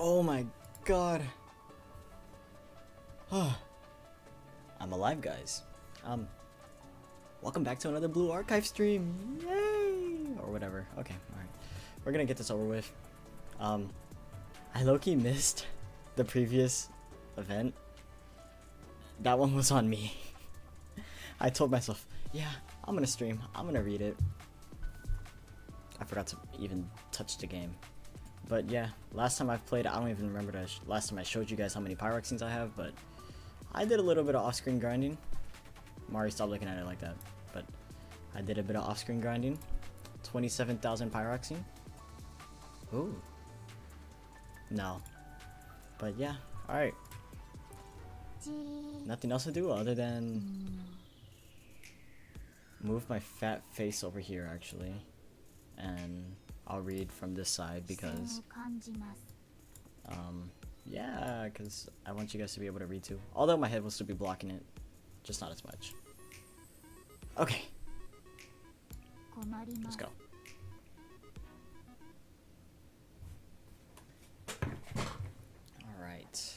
Oh my god. I'm alive, guys. Welcome back to another Blue Archive stream. Yay! Or whatever. Okay, alright. We're gonna get this over with. I low-key missed the previous event. That one was on me. I told myself, yeah, I'm gonna stream. I'm gonna read it. I forgot to even touch the game. But yeah, last time I've played, I don't even remember the last time I showed you guys how many pyroxenes I have, but I did a little bit of off-screen grinding. Mari, stop looking at it like that. But I did a bit of off-screen grinding. 27,000 pyroxene. Ooh. No. But yeah, alright. Nothing else to do other than move my fat face over here, actually. And I'll read from this side because yeah, because I want you guys to be able to read too. Although my head will still be blocking it, just not as much. Okay, let's go. Alright.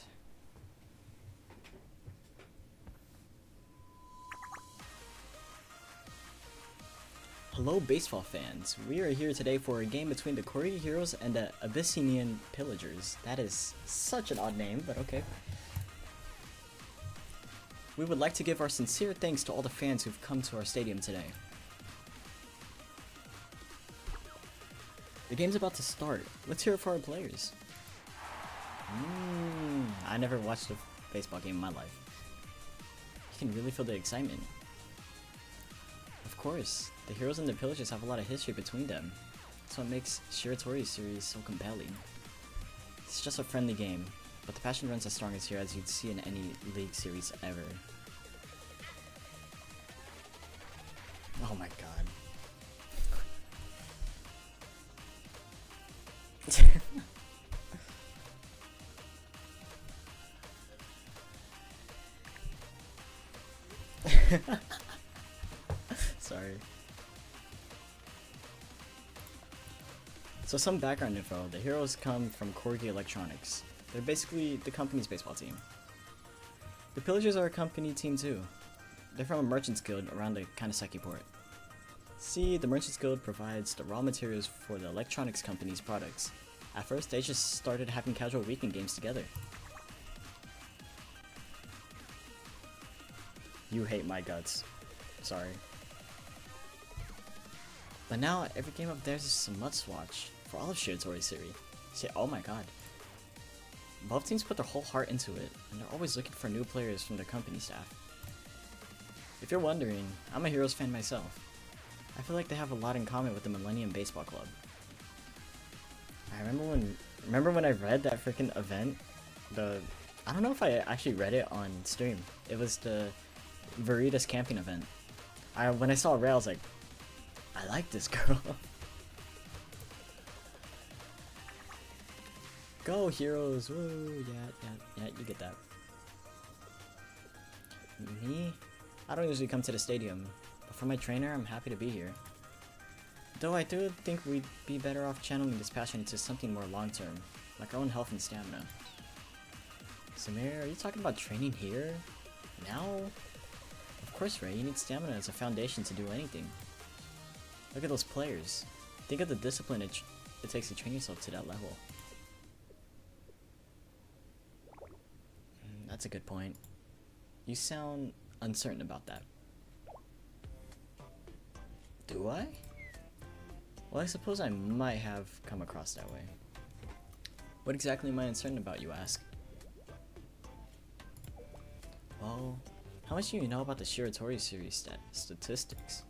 Hello baseball fans, we are here today for a game between the Korea Heroes and the Abyssinian Pillagers. That is such an odd name, but okay. We would like to give our sincere thanks to all the fans who've come to our stadium today. The game's about to start. Let's hear it for our players. I never watched a baseball game in my life. You can really feel the excitement. Of course, the Heroes and the Pillagers have a lot of history between them. That's what makes Shiratori's series so compelling. It's just a friendly game, but the passion runs as strong as here as you'd see in any league series ever. Oh my god. Sorry. So some background info, the Heroes come from Corgi Electronics. They're basically the company's baseball team. The Pillagers are a company team too. They're from a merchant's guild around the Kanesaki port. See, the merchant's guild provides the raw materials for the electronics company's products. At first, they just started having casual weekend games together. You hate my guts. Sorry. But now, every game of theirs is a must-watch for all of Shiratori's series. See, oh my god. Both teams put their whole heart into it, and they're always looking for new players from their company staff. If you're wondering, I'm a Heroes fan myself. I feel like they have a lot in common with the Millennium Baseball Club. I remember when I read that freaking event, I don't know if I actually read it on stream. It was the Veritas camping event. When I saw REI, I was like, I like this girl. Go Heroes! Woo! Yeah, you get that. Me? I don't usually come to the stadium, but for my trainer, I'm happy to be here. Though I do think we'd be better off channeling this passion into something more long-term, like our own health and stamina. Samir, are you talking about training here? Now? Of course, Ray, you need stamina as a foundation to do anything. Look at those players. Think of the discipline it takes to train yourself to that level. That's a good point. You sound uncertain about that. Do I? Well, I suppose I might have come across that way. What exactly am I uncertain about, you ask? Well, how much do you know about the Shiratori series statistics?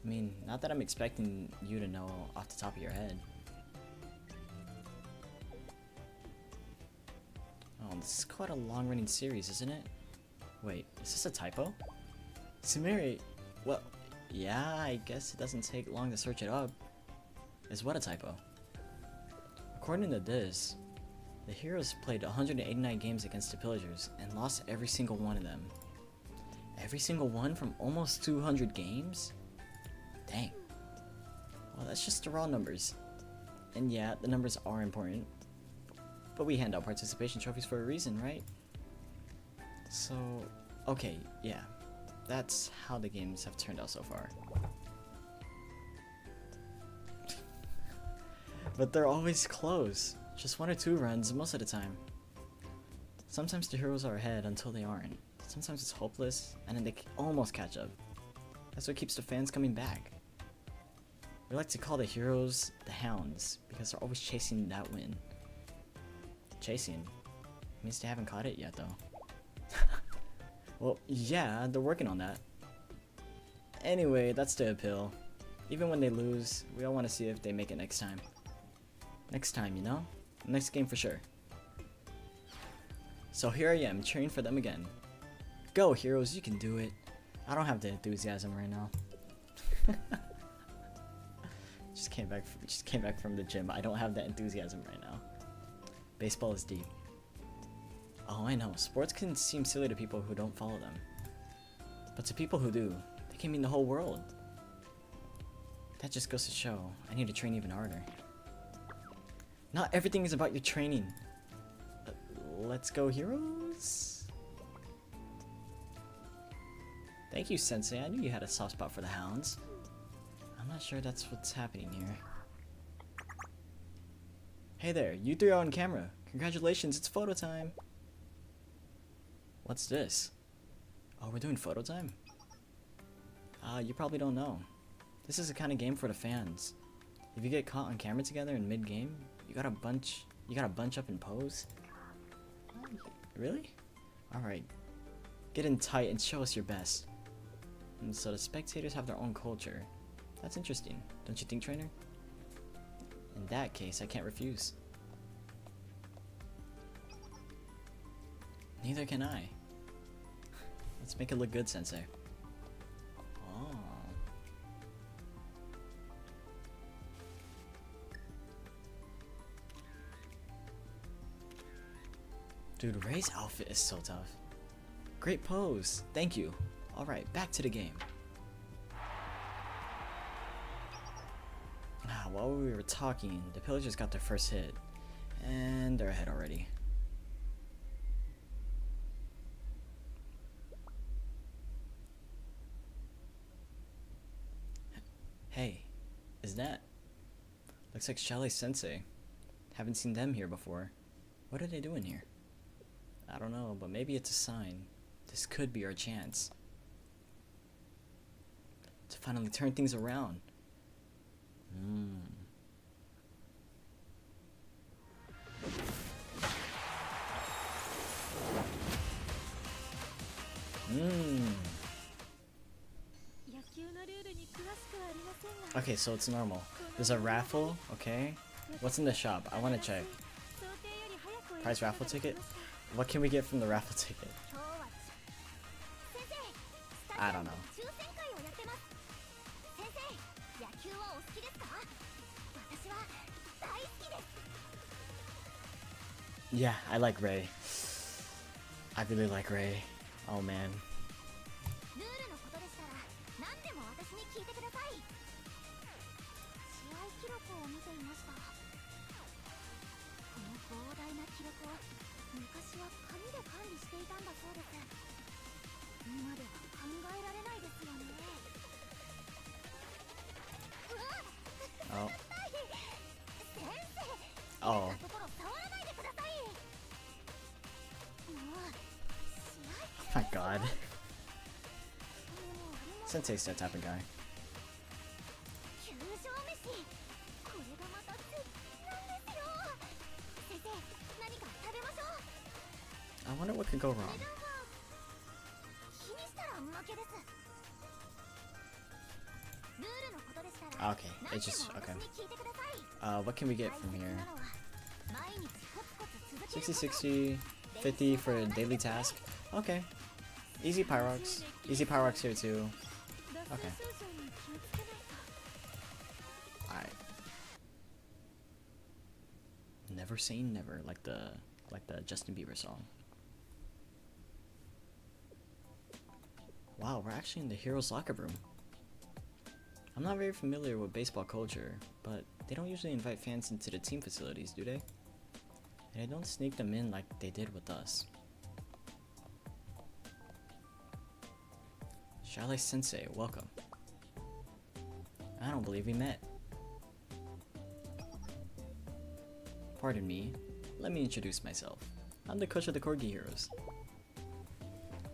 I mean, not that I'm expecting you to know off the top of your head. Oh, this is quite a long-running series, isn't it? Wait, is this a typo? Sumeri, well, yeah, I guess it doesn't take long to search it up. Is what a typo? According to this, the Heroes played 189 games against the Pillagers and lost every single one of them. Every single one from almost 200 games? Dang. Well, that's just the raw numbers. And yeah, the numbers are important. But we hand out participation trophies for a reason, right? So, okay, yeah. That's how the games have turned out so far. But they're always close. Just 1 or 2 runs most of the time. Sometimes the heroes are ahead until they aren't. Sometimes it's hopeless, and then they almost catch up. That's what keeps the fans coming back. We like to call the heroes the hounds, because they're always chasing that win. Chasing means they haven't caught it yet, though. Well, yeah, they're working on that. Anyway, that's the appeal. Even when they lose, we all want to see if they make it next time. Next time, you know? Next game for sure. So here I am, cheering for them again. Go, heroes, you can do it. I don't have the enthusiasm right now. Just came back from the gym. I don't have that enthusiasm right now. Baseball is deep. Oh, I know. Sports can seem silly to people who don't follow them. But to people who do, they can mean the whole world. That just goes to show I need to train even harder. Not everything is about your training. Let's go, heroes. Thank you, Sensei. I knew you had a soft spot for the hounds. I'm not sure that's what's happening here. Hey there, you 3 are on camera. Congratulations, it's photo time. What's this? Oh, we're doing photo time? You probably don't know. This is the kind of game for the fans. If you get caught on camera together in mid-game, you gotta bunch up and pose. Really? Alright. Get in tight and show us your best. And so the spectators have their own culture. That's interesting, don't you think, trainer? In that case, I can't refuse. Neither can I. Let's make it look good, Sensei. Oh. Dude, Rei's outfit is so tough. Great pose. Thank you. Alright, back to the game. While we were talking, the pillagers got their first hit. And they're ahead already. Hey, is that? Looks like Chalet Sensei. Haven't seen them here before. What are they doing here? I don't know, but maybe it's a sign. This could be our chance to finally turn things around. Okay, so it's normal. There's a raffle, okay? What's in the shop? I want to check. Prize raffle ticket? What can we get from the raffle ticket? I don't know. Yeah, I like REI. I really like REI. Oh man. Oh. Oh. My god. Sensei's that type of guy. I wonder what could go wrong. Okay, it just, okay. What can we get from here? 60, 60, 50 for a daily task. Okay. Easy Pyrox. Easy Pyrox here too. Okay. Alright. Never say never, like the Justin Bieber song. Wow, we're actually in the Heroes locker room. I'm not very familiar with baseball culture, but they don't usually invite fans into the team facilities, do they? And they don't sneak them in like they did with us. Chalet Sensei, welcome. I don't believe we met. Pardon me, let me introduce myself. I'm the coach of the Corgi Heroes.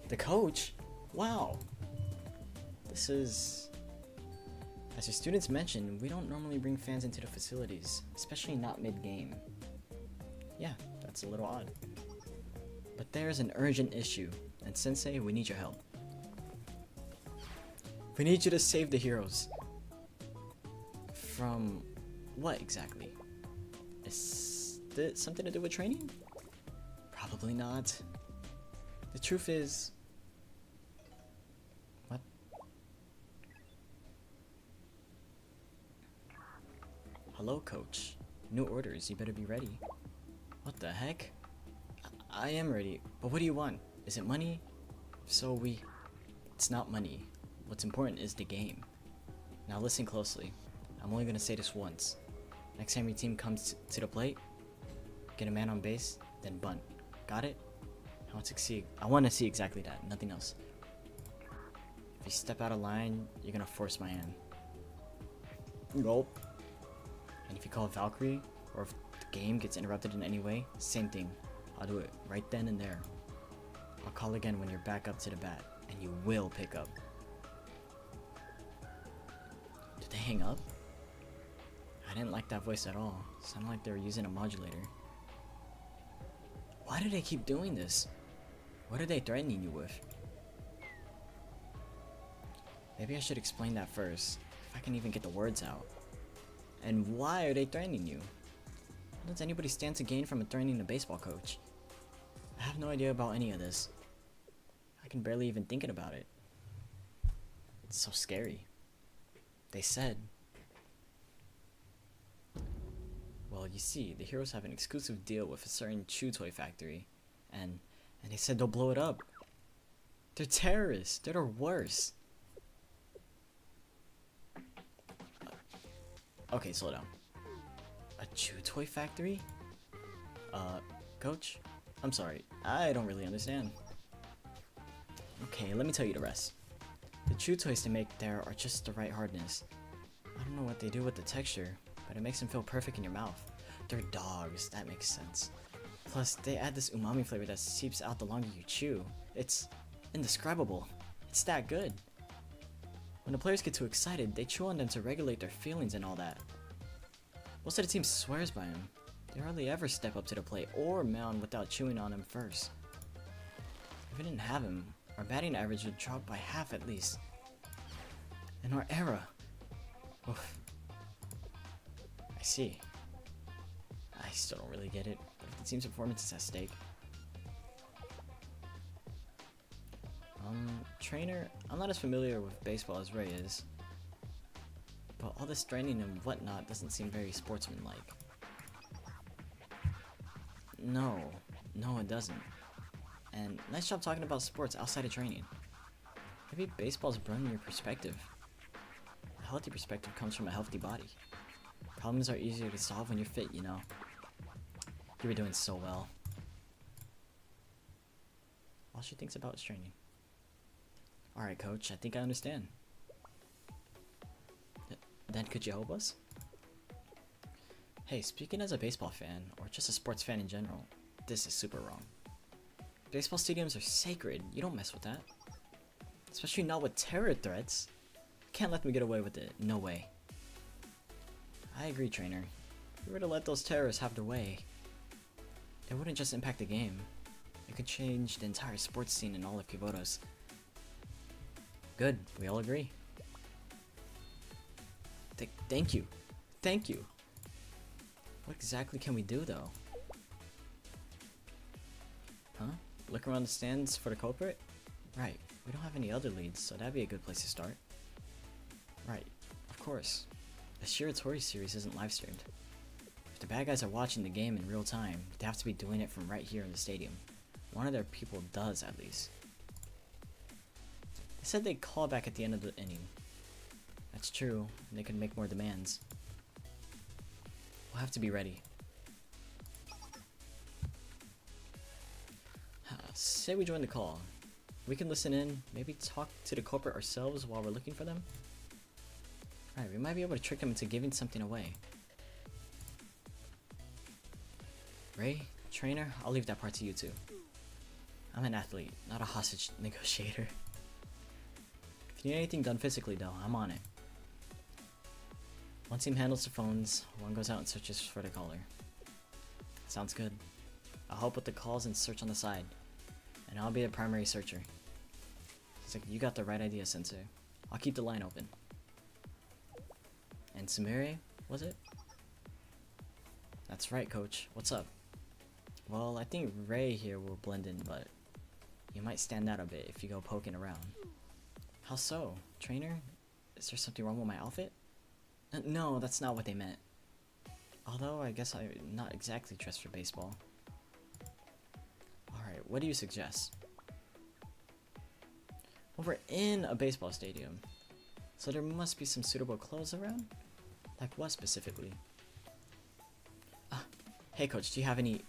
The coach? Wow. This is... As your students mentioned, we don't normally bring fans into the facilities, especially not mid-game. Yeah, that's a little odd. But there's an urgent issue, and Sensei, we need your help. We need you to save the heroes. From what exactly? Is it something to do with training? Probably not. The truth is... What? Hello, coach. New orders, you better be ready. What the heck? I am ready, but what do you want? Is it money? So It's not money. What's important is the game. Now listen closely. I'm only gonna say this once. Next time your team comes to the plate, get a man on base, then bunt. Got it? I want to see exactly that, nothing else. If you step out of line, you're gonna force my hand. Nope. And if you call Valkyrie, or if the game gets interrupted in any way, same thing. I'll do it right then and there. I'll call again when you're back up to the bat, and you will pick up. Did they hang up? I didn't like that voice at all. Sounded like they were using a modulator. Why do they keep doing this? What are they threatening you with? Maybe I should explain that first, if I can even get the words out. And why are they threatening you? What does anybody stand to gain from threatening a baseball coach? I have no idea about any of this. I can barely even think about it. It's so scary. They said... Well, you see, the heroes have an exclusive deal with a certain chew toy factory, and they said they'll blow it up. They're terrorists. They're the worst. Okay, slow down. A chew toy factory? Coach? I'm sorry, I don't really understand. Okay, let me tell you the rest. The chew toys they make there are just the right hardness. I don't know what they do with the texture, but it makes them feel perfect in your mouth. They're dogs, that makes sense. Plus, they add this umami flavor that seeps out the longer you chew. It's indescribable. It's that good. When the players get too excited, they chew on them to regulate their feelings and all that. Most of the team swears by them. They hardly ever step up to the plate or mound without chewing on him first. If we didn't have him, our batting average would drop by half at least. In our era. Oof. I see. I still don't really get it, but if the team's performance is at stake. Trainer, I'm not as familiar with baseball as REI is. But all this training and whatnot doesn't seem very sportsmanlike. No, it doesn't. And nice job talking about sports outside of training. Maybe baseball's broadening your perspective. A healthy perspective comes from a healthy body. Problems are easier to solve when you're fit, you know. You were doing so well. All she thinks about is training. Alright, coach, I think I understand. Then could you help us? Hey, speaking as a baseball fan, or just a sports fan in general, this is super wrong. Baseball stadiums are sacred, you don't mess with that. Especially not with terror threats. Can't let them get away with it, no way. I agree, trainer. If we were to let those terrorists have their way, it wouldn't just impact the game. It could change the entire sports scene in all of Kibotos. Good, we all agree. Thank you. Thank you. What exactly can we do, though? Huh? Look around the stands for the culprit? Right, we don't have any other leads, so that'd be a good place to start. Right, of course. The Shiratori series isn't live streamed. If the bad guys are watching the game in real time, they have to be doing it from right here in the stadium. One of their people does, at least. They said they'd call back at the end of the inning. That's true, and they could make more demands. We'll have to be ready. say we join the call. We can listen in, maybe talk to the culprit ourselves while we're looking for them. Alright, we might be able to trick them into giving something away. Ray, trainer, I'll leave that part to you two. I'm an athlete, not a hostage negotiator. If you need anything done physically though, I'm on it. One team handles the phones, one goes out and searches for the caller. Sounds good. I'll help with the calls and search on the side. And I'll be a primary searcher. It's like, you got the right idea, Sensei. I'll keep the line open. And Sumire, was it? That's right, coach. What's up? Well, I think Ray here will blend in, but you might stand out a bit if you go poking around. How so? Trainer? Is there something wrong with my outfit? No, that's not what they meant. Although, I guess I'm not exactly dressed for baseball. Alright, what do you suggest? Well, we're in a baseball stadium, so there must be some suitable clothes around? Like what specifically? Hey coach, do you have any...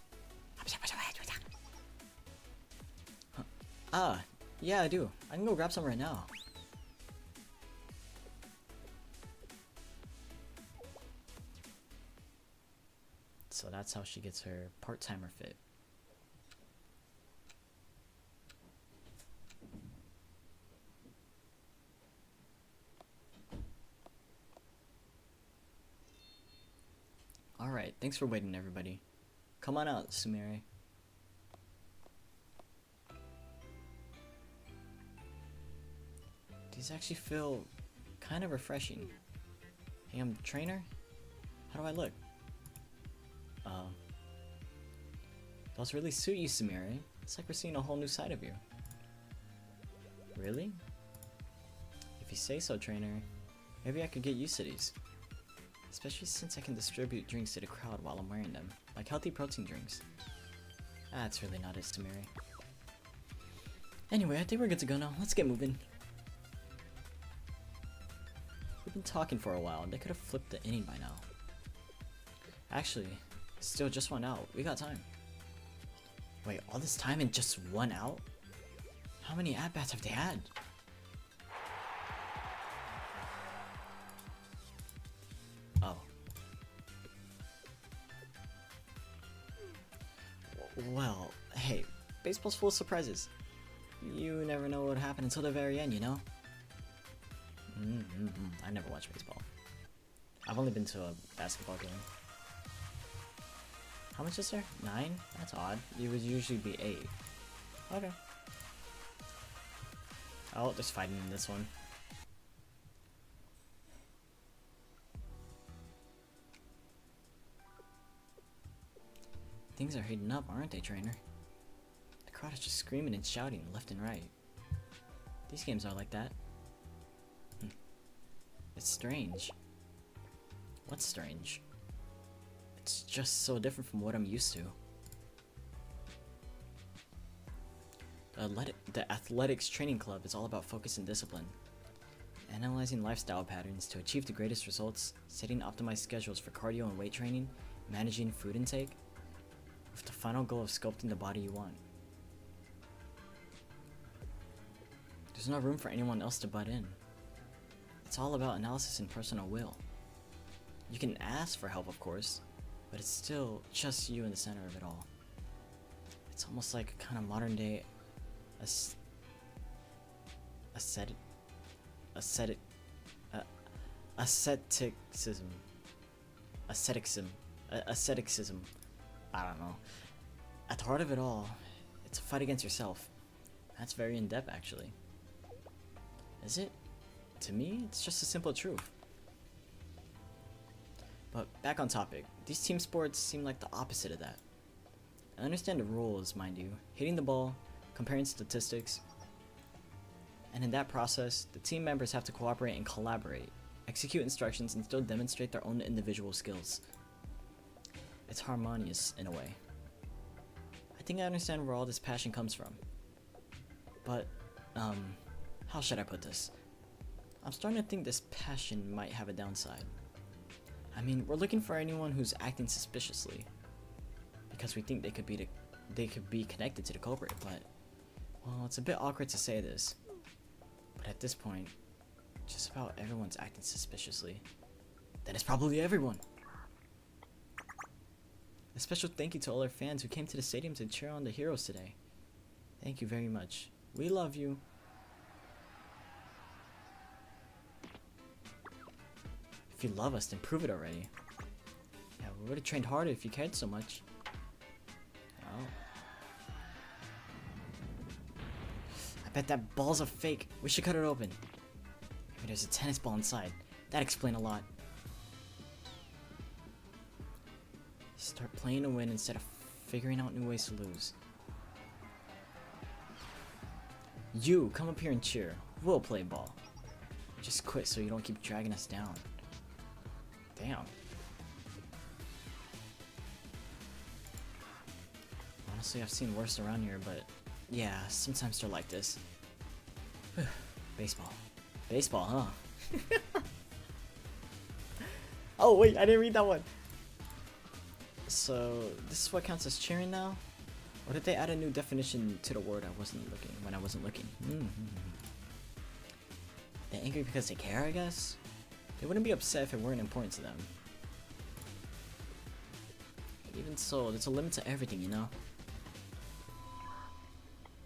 Yeah I do. I can go grab some right now. So that's how she gets her part-timer fit. Alright, thanks for waiting everybody. Come on out, Sumire. These actually feel kind of refreshing. Hey, I'm trainer? How do I look? Those really suit you, Sumire. It's like we're seeing a whole new side of you. Really? If you say so, trainer. Maybe I could get used to these. Especially since I can distribute drinks to the crowd while I'm wearing them. Like healthy protein drinks. That's really not it, Sumire. Anyway, I think we're good to go now. Let's get moving. We've been talking for a while. They could have flipped the inning by now. Actually, still just 1 out. We got time. Wait, all this time and just 1 out? How many at-bats have they had? Oh. Well, hey, baseball's full of surprises. You never know what would happen until the very end, you know? I never watched baseball. I've only been to a basketball game. How much is there? 9? That's odd. It would usually be 8. Okay. Oh, there's fighting in this one. Things are heating up, aren't they, trainer? The crowd is just screaming and shouting left and right. These games are like that. It's strange. What's strange? It's just so different from what I'm used to. The athletics training club is all about focus and discipline. Analyzing lifestyle patterns to achieve the greatest results, setting optimized schedules for cardio and weight training, managing food intake, with the final goal of sculpting the body you want. There's no room for anyone else to butt in. It's all about analysis and personal will. You can ask for help, of course, but it's still just you in the center of it all. It's almost like a kind of modern day asceticism. I don't know. At the heart of it all, it's a fight against yourself. That's very in-depth, actually. Is it? To me, it's just a simple truth. But back on topic, these team sports seem like the opposite of that. I understand the rules, mind you, hitting the ball, comparing statistics, and in that process, the team members have to cooperate and collaborate, execute instructions, and still demonstrate their own individual skills. It's harmonious in a way. I think I understand where all this passion comes from. But, how should I put this? I'm starting to think this passion might have a downside. I mean, we're looking for anyone who's acting suspiciously, because we think they could be connected to the culprit, but Well, it's a bit awkward to say this, but at this point, just about everyone's acting suspiciously. That is probably everyone. A special thank you to all our fans who came to the stadium to cheer on the heroes today. Thank you very much. We love you. If you love us, then prove it already. Yeah, we would have trained harder if you cared so much. Oh. I bet that ball's a fake. We should cut it open. Maybe there's a tennis ball inside. That'd explain a lot. Start playing to win instead of figuring out new ways to lose. You, come up here and cheer. We'll play ball. Just quit so you don't keep dragging us down. Damn. Honestly, I've seen worse around here, but yeah, sometimes they're like this. Baseball. Baseball, huh? Oh wait, I didn't read that one. So, this is what counts as cheering now? Or did they add a new definition to the word when I wasn't looking? They're angry because they care, I guess? They wouldn't be upset if it weren't important to them. Even so, there's a limit to everything, you know?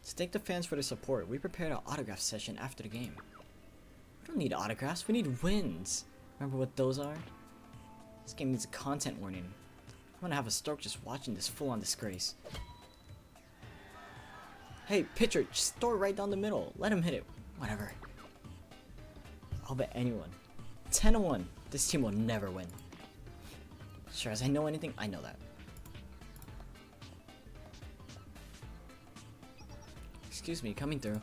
To thank the fans for their support, we prepared an autograph session after the game. We don't need autographs, we need wins! Remember what those are? This game needs a content warning. I'm gonna have a stroke just watching this full-on disgrace. Hey, pitcher, just throw it right down the middle. Let him hit it. Whatever. I'll bet anyone. 10-1. This team will never win. Sure, as I know anything, I know that. Excuse me, coming through.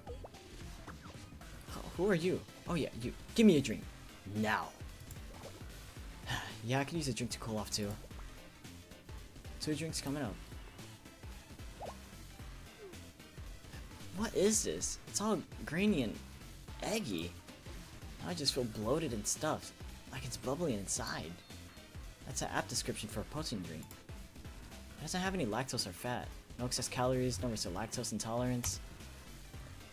Who are you? Oh yeah, you. Give me a drink. Now. Yeah, I could use a drink to cool off too. 2 drinks coming up. What is this? It's all grainy and eggy. Now I just feel bloated and stuffed, like it's bubbling inside. That's an apt description for a protein drink. It doesn't have any lactose or fat, no excess calories, no risk of lactose intolerance.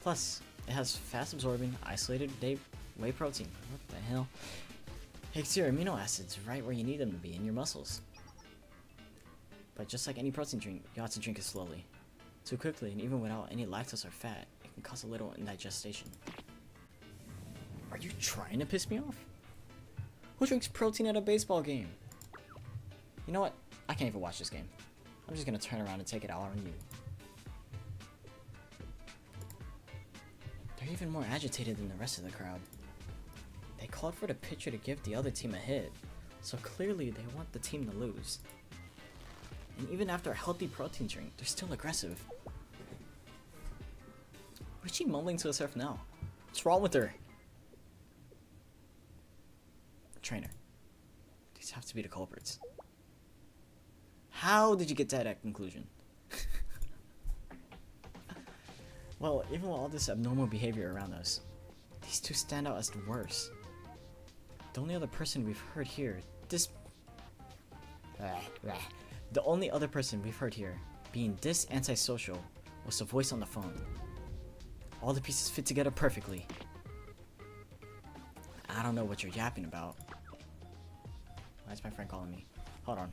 Plus, it has fast-absorbing, isolated whey protein. What the hell? Takes your amino acids right where you need them to be in your muscles. But just like any protein drink, you have to drink it slowly. Too quickly, and even without any lactose or fat, it can cause a little indigestion. Are you trying to piss me off? Who drinks protein at a baseball game? You know what? I can't even watch this game. I'm just gonna turn around and take it out on you. They're even more agitated than the rest of the crowd. They called for the pitcher to give the other team a hit, so clearly they want the team to lose. And even after a healthy protein drink, they're still aggressive. What is she mumbling to herself now? What's wrong with her? Trainer. These have to be the culprits. How did you get to that conclusion? Well, even with all this abnormal behavior around us, these two stand out as the worst. The only other person we've heard here, the only other person we've heard here being this antisocial was the voice on the phone. All the pieces fit together perfectly. I don't know what you're yapping about. Why is my friend calling me? Hold on.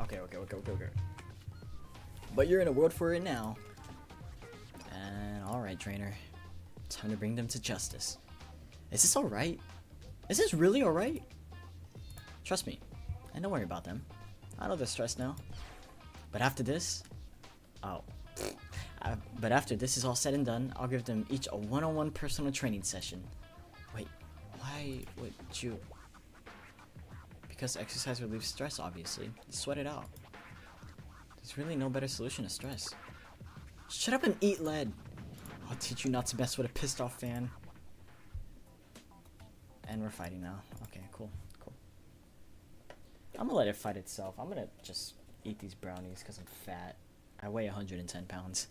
Okay. But you're in a world for it now. And alright, trainer. Time to bring them to justice. Is this alright? Is this really alright? Trust me. And don't worry about them. I know they're stressed now. But after this... Oh. But after this is all said and done, I'll give them each a one-on-one personal training session. Wait. Why would you... Because exercise relieves stress, obviously. Sweat it out. There's really no better solution to stress. Shut up and eat lead! I'll teach you not to mess with a pissed off fan. And we're fighting now. Okay, cool. I'm gonna let it fight itself. I'm gonna just eat these brownies because I'm fat. I weigh 110 pounds.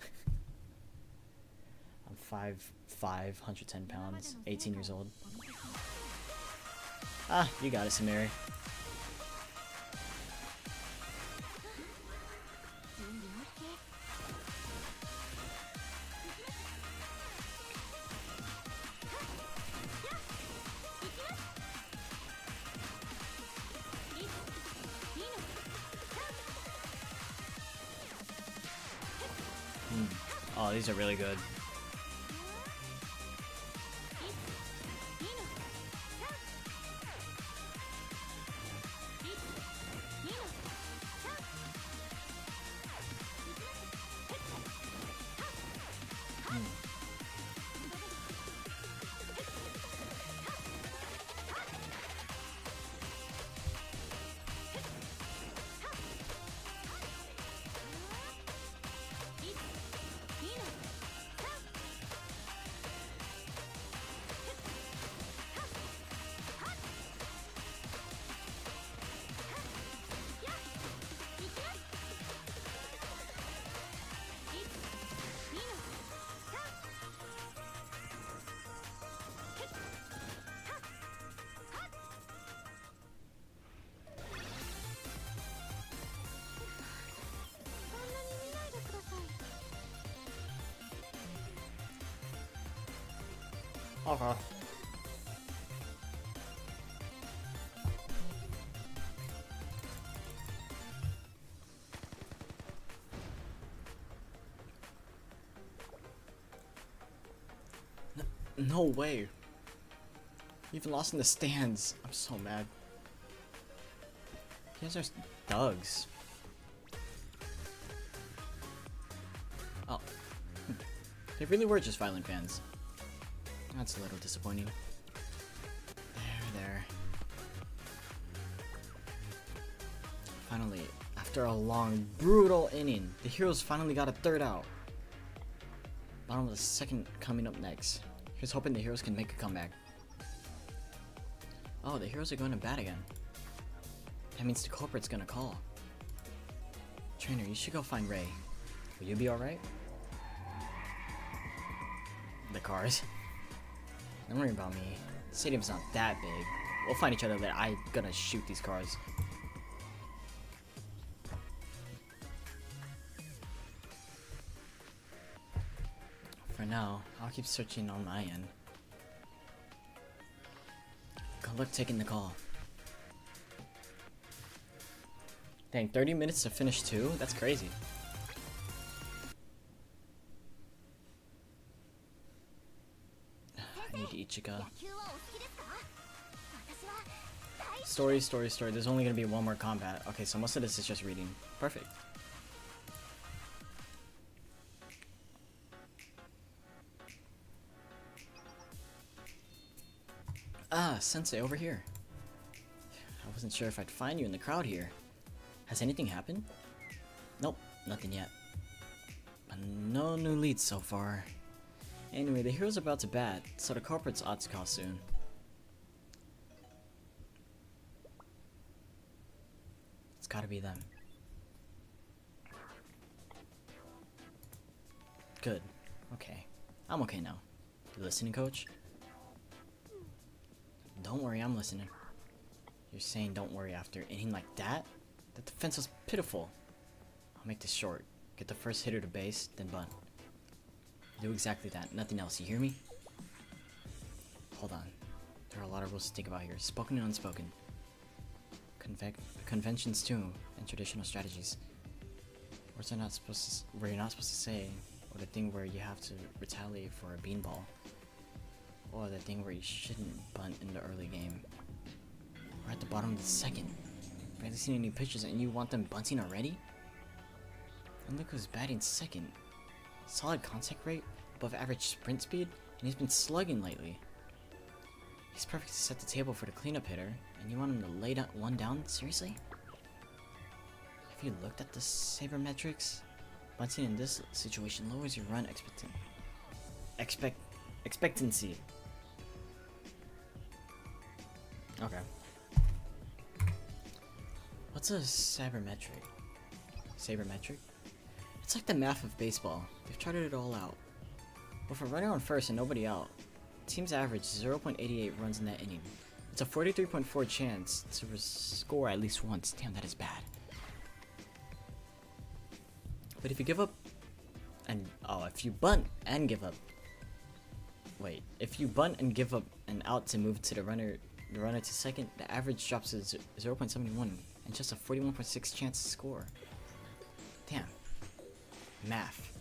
I'm 5'5", 110 pounds, 18 years old. Ah, you got it, Samiri. Oh, these are really good. Okay. No way. Even lost in the stands. I'm so mad. You guys are thugs. Oh. They really were just violent fans. That's a little disappointing. There. Finally, after a long, brutal inning, the heroes finally got a third out. Bottom of the second coming up next. Here's hoping the heroes can make a comeback. Oh, the heroes are going to bat again. That means the culprit's gonna call. Trainer, you should go find REI. Will you be alright? The cars. Don't worry about me. The stadium's not that big. We'll find each other later. I'm gonna shoot these cars. For now, I'll keep searching on my end. Good luck taking the call. Dang, 30 minutes to finish 2? That's crazy. I need Ichika. Story. There's only gonna be one more combat. Okay, so most of this is just reading. Perfect. Ah, Sensei, over here. I wasn't sure if I'd find you in the crowd here. Has anything happened? Nope, nothing yet. But no new leads so far. Anyway, the hero's about to bat, so the culprit's ought to call soon. It's gotta be them. Good. Okay. I'm okay now. You listening, coach? Don't worry, I'm listening. You're saying don't worry after inning like that? That defense was pitiful. I'll make this short. Get the first hitter to base, then bunt. Do exactly that, nothing else, you hear me? Hold on. There are a lot of rules to think about here, spoken and unspoken. conventions too, and traditional strategies. Words are not supposed to, where you're not supposed to say, or the thing where you have to retaliate for a beanball, or the thing where you shouldn't bunt in the early game. We're at the bottom of the second. Barely seen any pitchers, and you want them bunting already? And look who's batting second. Solid contact rate, above average sprint speed, and he's been slugging lately. He's perfect to set the table for the cleanup hitter, and you want him to lay one down? Seriously? Have you looked at the sabermetrics? Bunting in this situation lowers your run expectancy. Okay. What's a sabermetric? Sabermetric? It's like the math of baseball. They've charted it all out. With a runner on first and nobody out, teams average 0.88 runs in that inning. It's a 43.4 chance to score at least once. Damn, that is bad. But if you give up, if you bunt and give up, if you bunt and give up an out to move to the runner to second, the average drops to 0.71 and just a 41.6 chance to score. Damn. Math.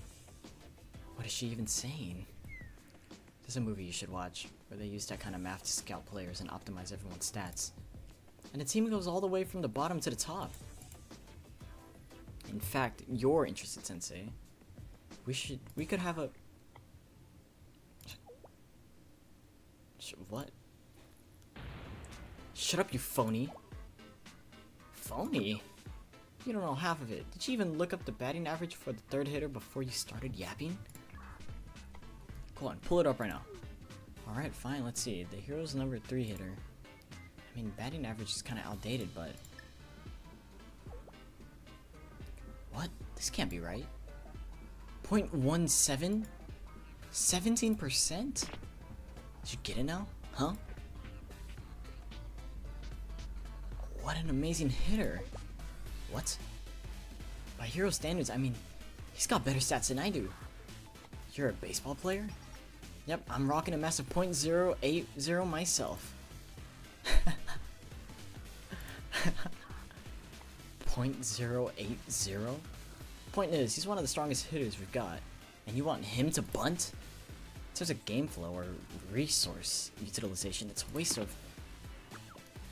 What is she even saying? There's a movie you should watch where they use that kind of math to scout players and optimize everyone's stats. And the team goes all the way from the bottom to the top. In fact, you're interested, Sensei. We could have a... What? Shut up, you phony. Phony? You don't know half of it. Did you even look up the batting average for the third hitter before you started yapping? Go on, pull it up right now. Alright, fine, let's see. The hero's number 3 hitter. I mean, batting average is kind of outdated, but... What? This can't be right. 0.17? 17%? Did you get it now? Huh? What an amazing hitter. What? By hero standards, I mean, he's got better stats than I do. You're a baseball player? Yep, I'm rocking a massive .080 myself. .080? Point is, he's one of the strongest hitters we've got, and you want him to bunt? In terms of game flow or resource utilization, it's a waste of...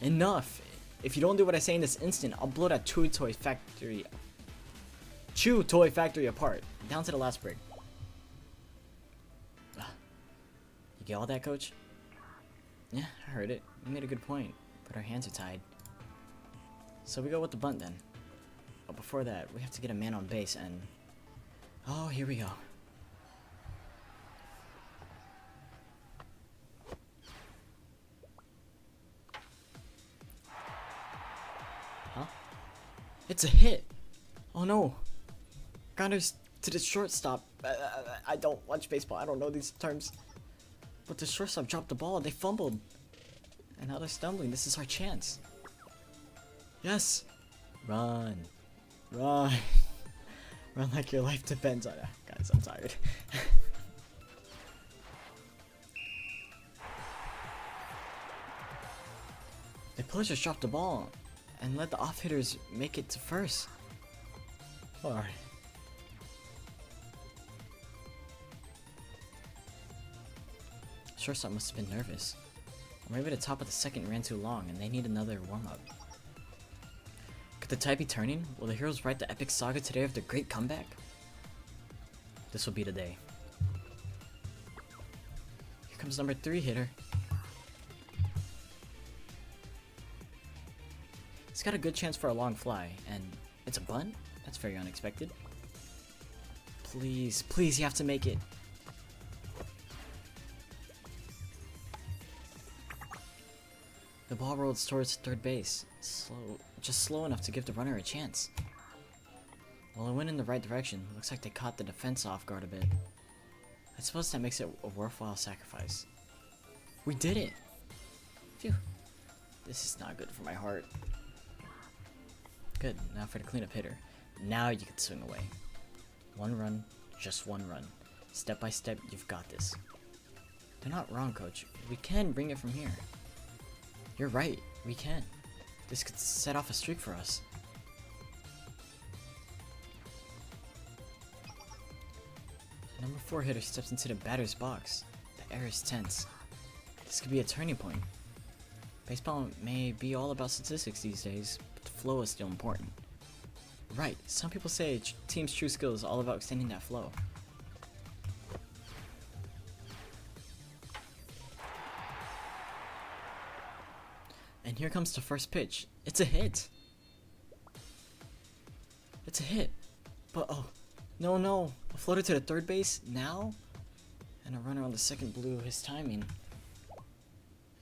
Enough! If you don't do what I say in this instant, I'll blow that Chew Toy Factory apart, down to the last brick. You get all that, coach? Yeah, I heard it. You made a good point, but our hands are tied. So we go with the bunt then. But before that, we have to get a man on base and... Oh, here we go. Huh? It's a hit! Oh no! Grounders to the shortstop. I don't watch baseball, I don't know these terms. But the shortstop dropped the ball, they fumbled. And now they're stumbling, this is our chance. Yes! Run. Run. Run like your life depends on it. Guys, I'm tired. The players just dropped the ball and let the off-hitters make it to first. Alright. Shortstop must have been nervous. Or maybe the top of the second ran too long and they need another warm-up. Could the tide be turning? Will the heroes write the epic saga today of their great comeback? This will be the day. Here comes number 3 hitter. He's got a good chance for a long fly, and it's a bunt? That's very unexpected. Please, please, you have to make it. The ball rolls towards third base. Just slow enough to give the runner a chance. Well, it went in the right direction. Looks like they caught the defense off guard a bit. I suppose that makes it a worthwhile sacrifice. We did it! Phew. This is not good for my heart. Good, now for the cleanup hitter. Now you can swing away. 1 run, just 1 run. Step by step, you've got this. They're not wrong, coach. We can bring it from here. You're right, we can. This could set off a streak for us. The number 4 hitter steps into the batter's box. The air is tense. This could be a turning point. Baseball may be all about statistics these days, but the flow is still important. Right, some people say team's true skill is all about extending that flow. And here comes the first pitch. It's a hit. It's a hit. But oh, no. A floater to the third base now? And a runner on the second blew his timing.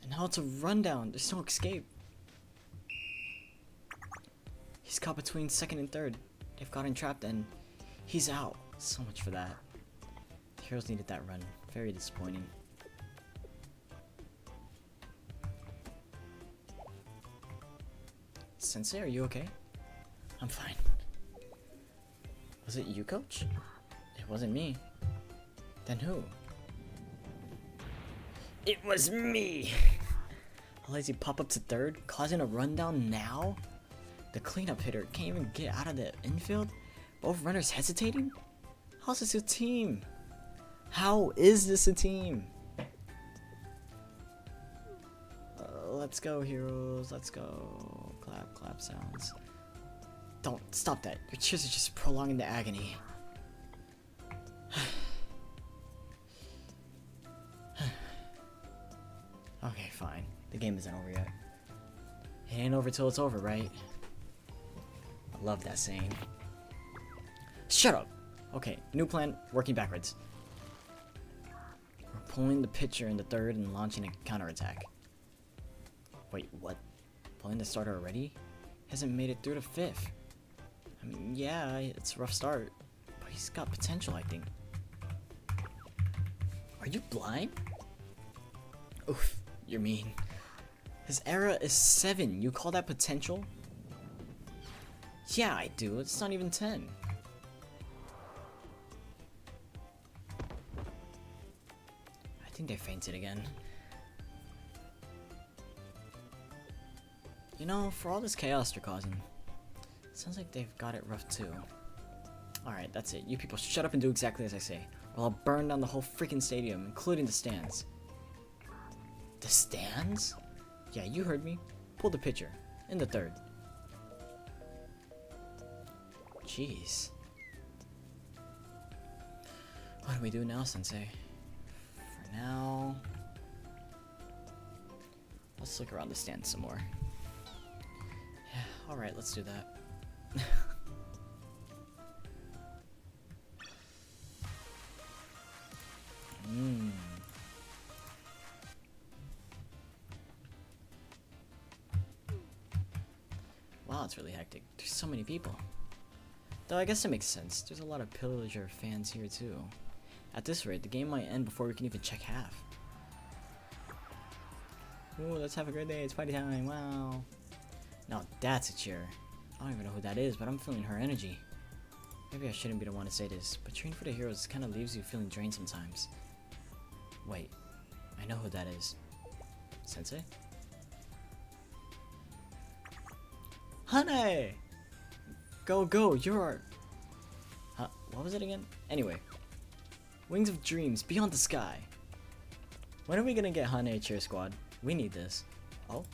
And now it's a rundown. There's no escape. He's caught between second and third. They've gotten trapped and he's out. So much for that. The Heroes needed that run. Very disappointing. Sensei, are you okay? I'm fine. Was it you, coach? It wasn't me. Then who? It was me! I'll let you pop up to third, causing a rundown now? The cleanup hitter can't even get out of the infield? Both runners hesitating? How's this a team? How is this a team? Let's go, heroes. Let's go. Clap, clap sounds. Don't stop that. Your cheers are just prolonging the agony. Okay, fine. The game isn't over yet. It ain't over till it's over, right? I love that saying. Shut up! Okay, new plan, working backwards. We're pulling the pitcher in the third and launching a counterattack. Wait, what? Pulling the starter already? Hasn't made it through the fifth. I mean, yeah, it's a rough start, but he's got potential, I think. Are you blind? Oof, you're mean. His era is 7. You call that potential? Yeah, I do. It's not even 10. I think they fainted again. You know, for all this chaos they're causing, it sounds like they've got it rough too. Alright, that's it. You people shut up and do exactly as I say, or I'll burn down the whole freaking stadium, including the stands. The stands? Yeah, you heard me. Pull the pitcher. In the third. Jeez. What do we do now, Sensei? For now, let's look around the stands some more. Yeah, alright, let's do that. Wow, it's really hectic. There's so many people. Though I guess it makes sense. There's a lot of Pillager fans here too. At this rate, the game might end before we can even check half. Ooh, let's have a great day. It's party time. Wow. Now that's a cheer. I don't even know who that is, but I'm feeling her energy. Maybe I shouldn't be the one to say this, but cheering for the heroes kind of leaves you feeling drained sometimes. Wait, I know who that is. Sensei? Honey! Go, go, you're... Huh, what was it again? Anyway. Wings of Dreams, Beyond the Sky. When are we gonna get Hane cheer squad? We need this. Oh?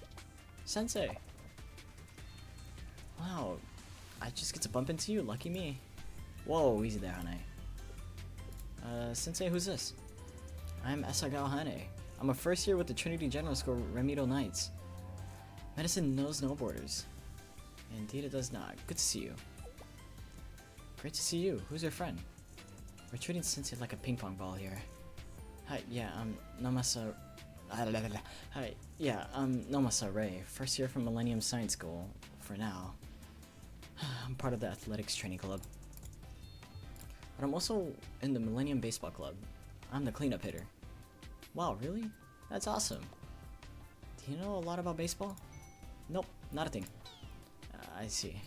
Sensei. Wow. I just get to bump into you, lucky me. Whoa, easy there, Hane. Sensei, who's this? I'm Asagao Hane. I'm a first year with the Trinity General School Remedial Knights. Medicine knows no borders. Indeed it does not. Good to see you. Great to see you. Who's your friend? We're treating Sensei like a ping pong ball here. Hi, yeah, I'm Nomasa... Hi, yeah, I'm Nomasa REI. First year from Millennium Science School. For now. I'm part of the Athletics Training Club. But I'm also in the Millennium Baseball Club. I'm the cleanup hitter. Wow, really? That's awesome. Do you know a lot about baseball? Nope, not a thing. I see.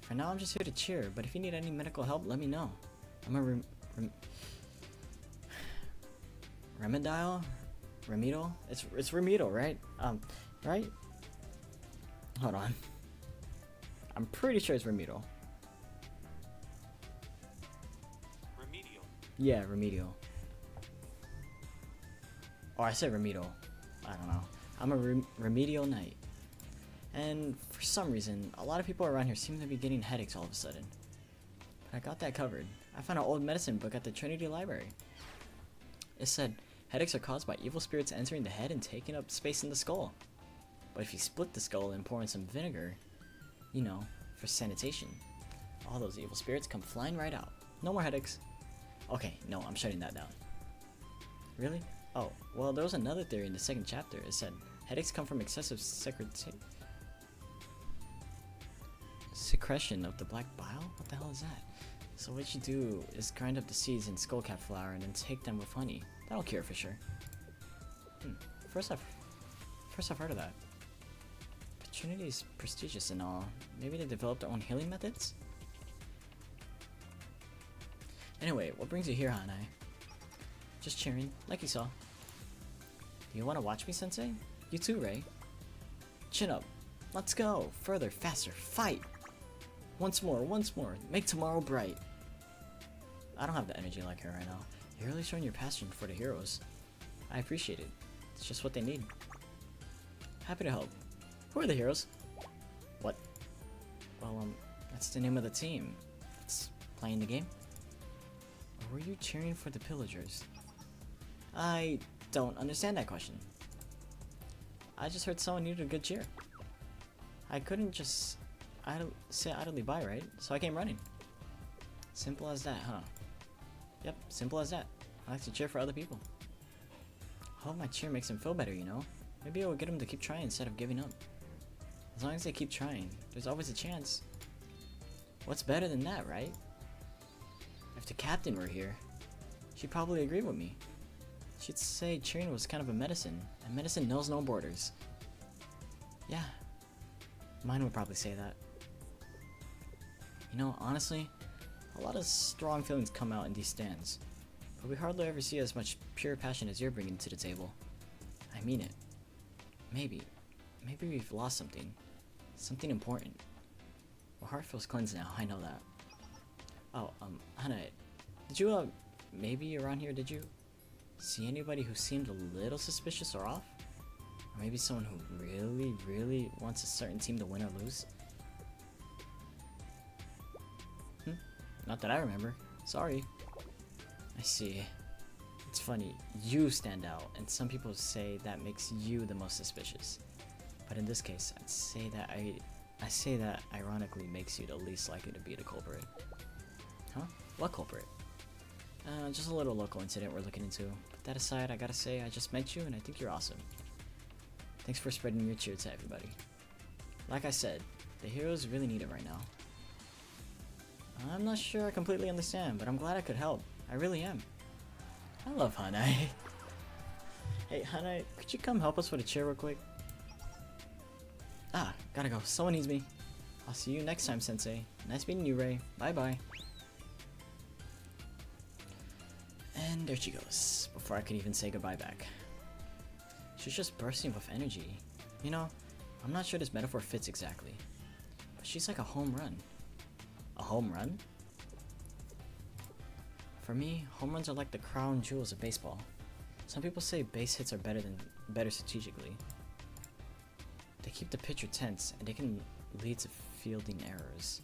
For now, I'm just here to cheer, but if you need any medical help, let me know. I'm a Remedial? Remedial? It's remedial, right? Right? Hold on. I'm pretty sure it's remedial. Remedial. Yeah, remedial. Or I said remedial. I don't know. I'm a remedial knight. And for some reason, a lot of people around here seem to be getting headaches all of a sudden. But I got that covered. I found an old medicine book at the Trinity Library. It said, headaches are caused by evil spirits entering the head and taking up space in the skull. But if you split the skull and pour in some vinegar, you know, for sanitation, all those evil spirits come flying right out. No more headaches. Okay, no, I'm shutting that down. Really? Oh, well, there was another theory in the second chapter. It said, headaches come from excessive secretion of the black bile? What the hell is that? So what you do is grind up the seeds in skullcap flour and then take them with honey. That'll cure for sure. First I've heard of that. But Trinity's prestigious and all. Maybe they developed their own healing methods? Anyway, what brings you here, Hanai? Just cheering, like you saw. Do you want to watch me, Sensei? You too, Rei. Chin up. Let's go. Further, faster, fight! Once more, make tomorrow bright. I don't have the energy like her right now. You're really showing your passion for the heroes. I appreciate it. It's just what they need. Happy to help. Who are the heroes? What? Well, that's the name of the team. It's playing the game? Or were you cheering for the pillagers? I don't understand that question. I just heard someone needed a good cheer. I couldn't just sit idly by, right? So I came running. Simple as that, huh? Yep, simple as that. I like to cheer for other people. I hope my cheer makes them feel better, you know? Maybe it will get them to keep trying instead of giving up. As long as they keep trying, there's always a chance. What's better than that, right? If the captain were here, she'd probably agree with me. She'd say cheering was kind of a medicine, and medicine knows no borders. Yeah, mine would probably say that. You know, honestly, a lot of strong feelings come out in these stands, but we hardly ever see as much pure passion as you're bringing to the table. I mean it. Maybe we've lost something important. My heart feels cleansed now, I know that. Oh, Hana, did you, maybe around here, did you see anybody who seemed a little suspicious or off? Or maybe someone who really wants a certain team to win or lose? Not that I remember. Sorry. I see. It's funny, you stand out, and some people say that makes you the most suspicious. But in this case, I say that ironically makes you the least likely to be the culprit. Huh? What culprit? Just a little local incident we're looking into. But that aside, I gotta say, I just met you and I think you're awesome. Thanks for spreading your cheer to everybody. Like I said, the heroes really need it right now. I'm not sure I completely understand, but I'm glad I could help. I really am. I love Hanai. Hey, Hanai, could you come help us with a cheer real quick? Ah, gotta go. Someone needs me. I'll see you next time, Sensei. Nice meeting you, Rei. Bye-bye. And there she goes, before I could even say goodbye back. She's just bursting with energy. You know, I'm not sure this metaphor fits exactly, but she's like a home run. A home run? For me, home runs are like the crown jewels of baseball. Some people say base hits are better strategically. They keep the pitcher tense, and they can lead to fielding errors.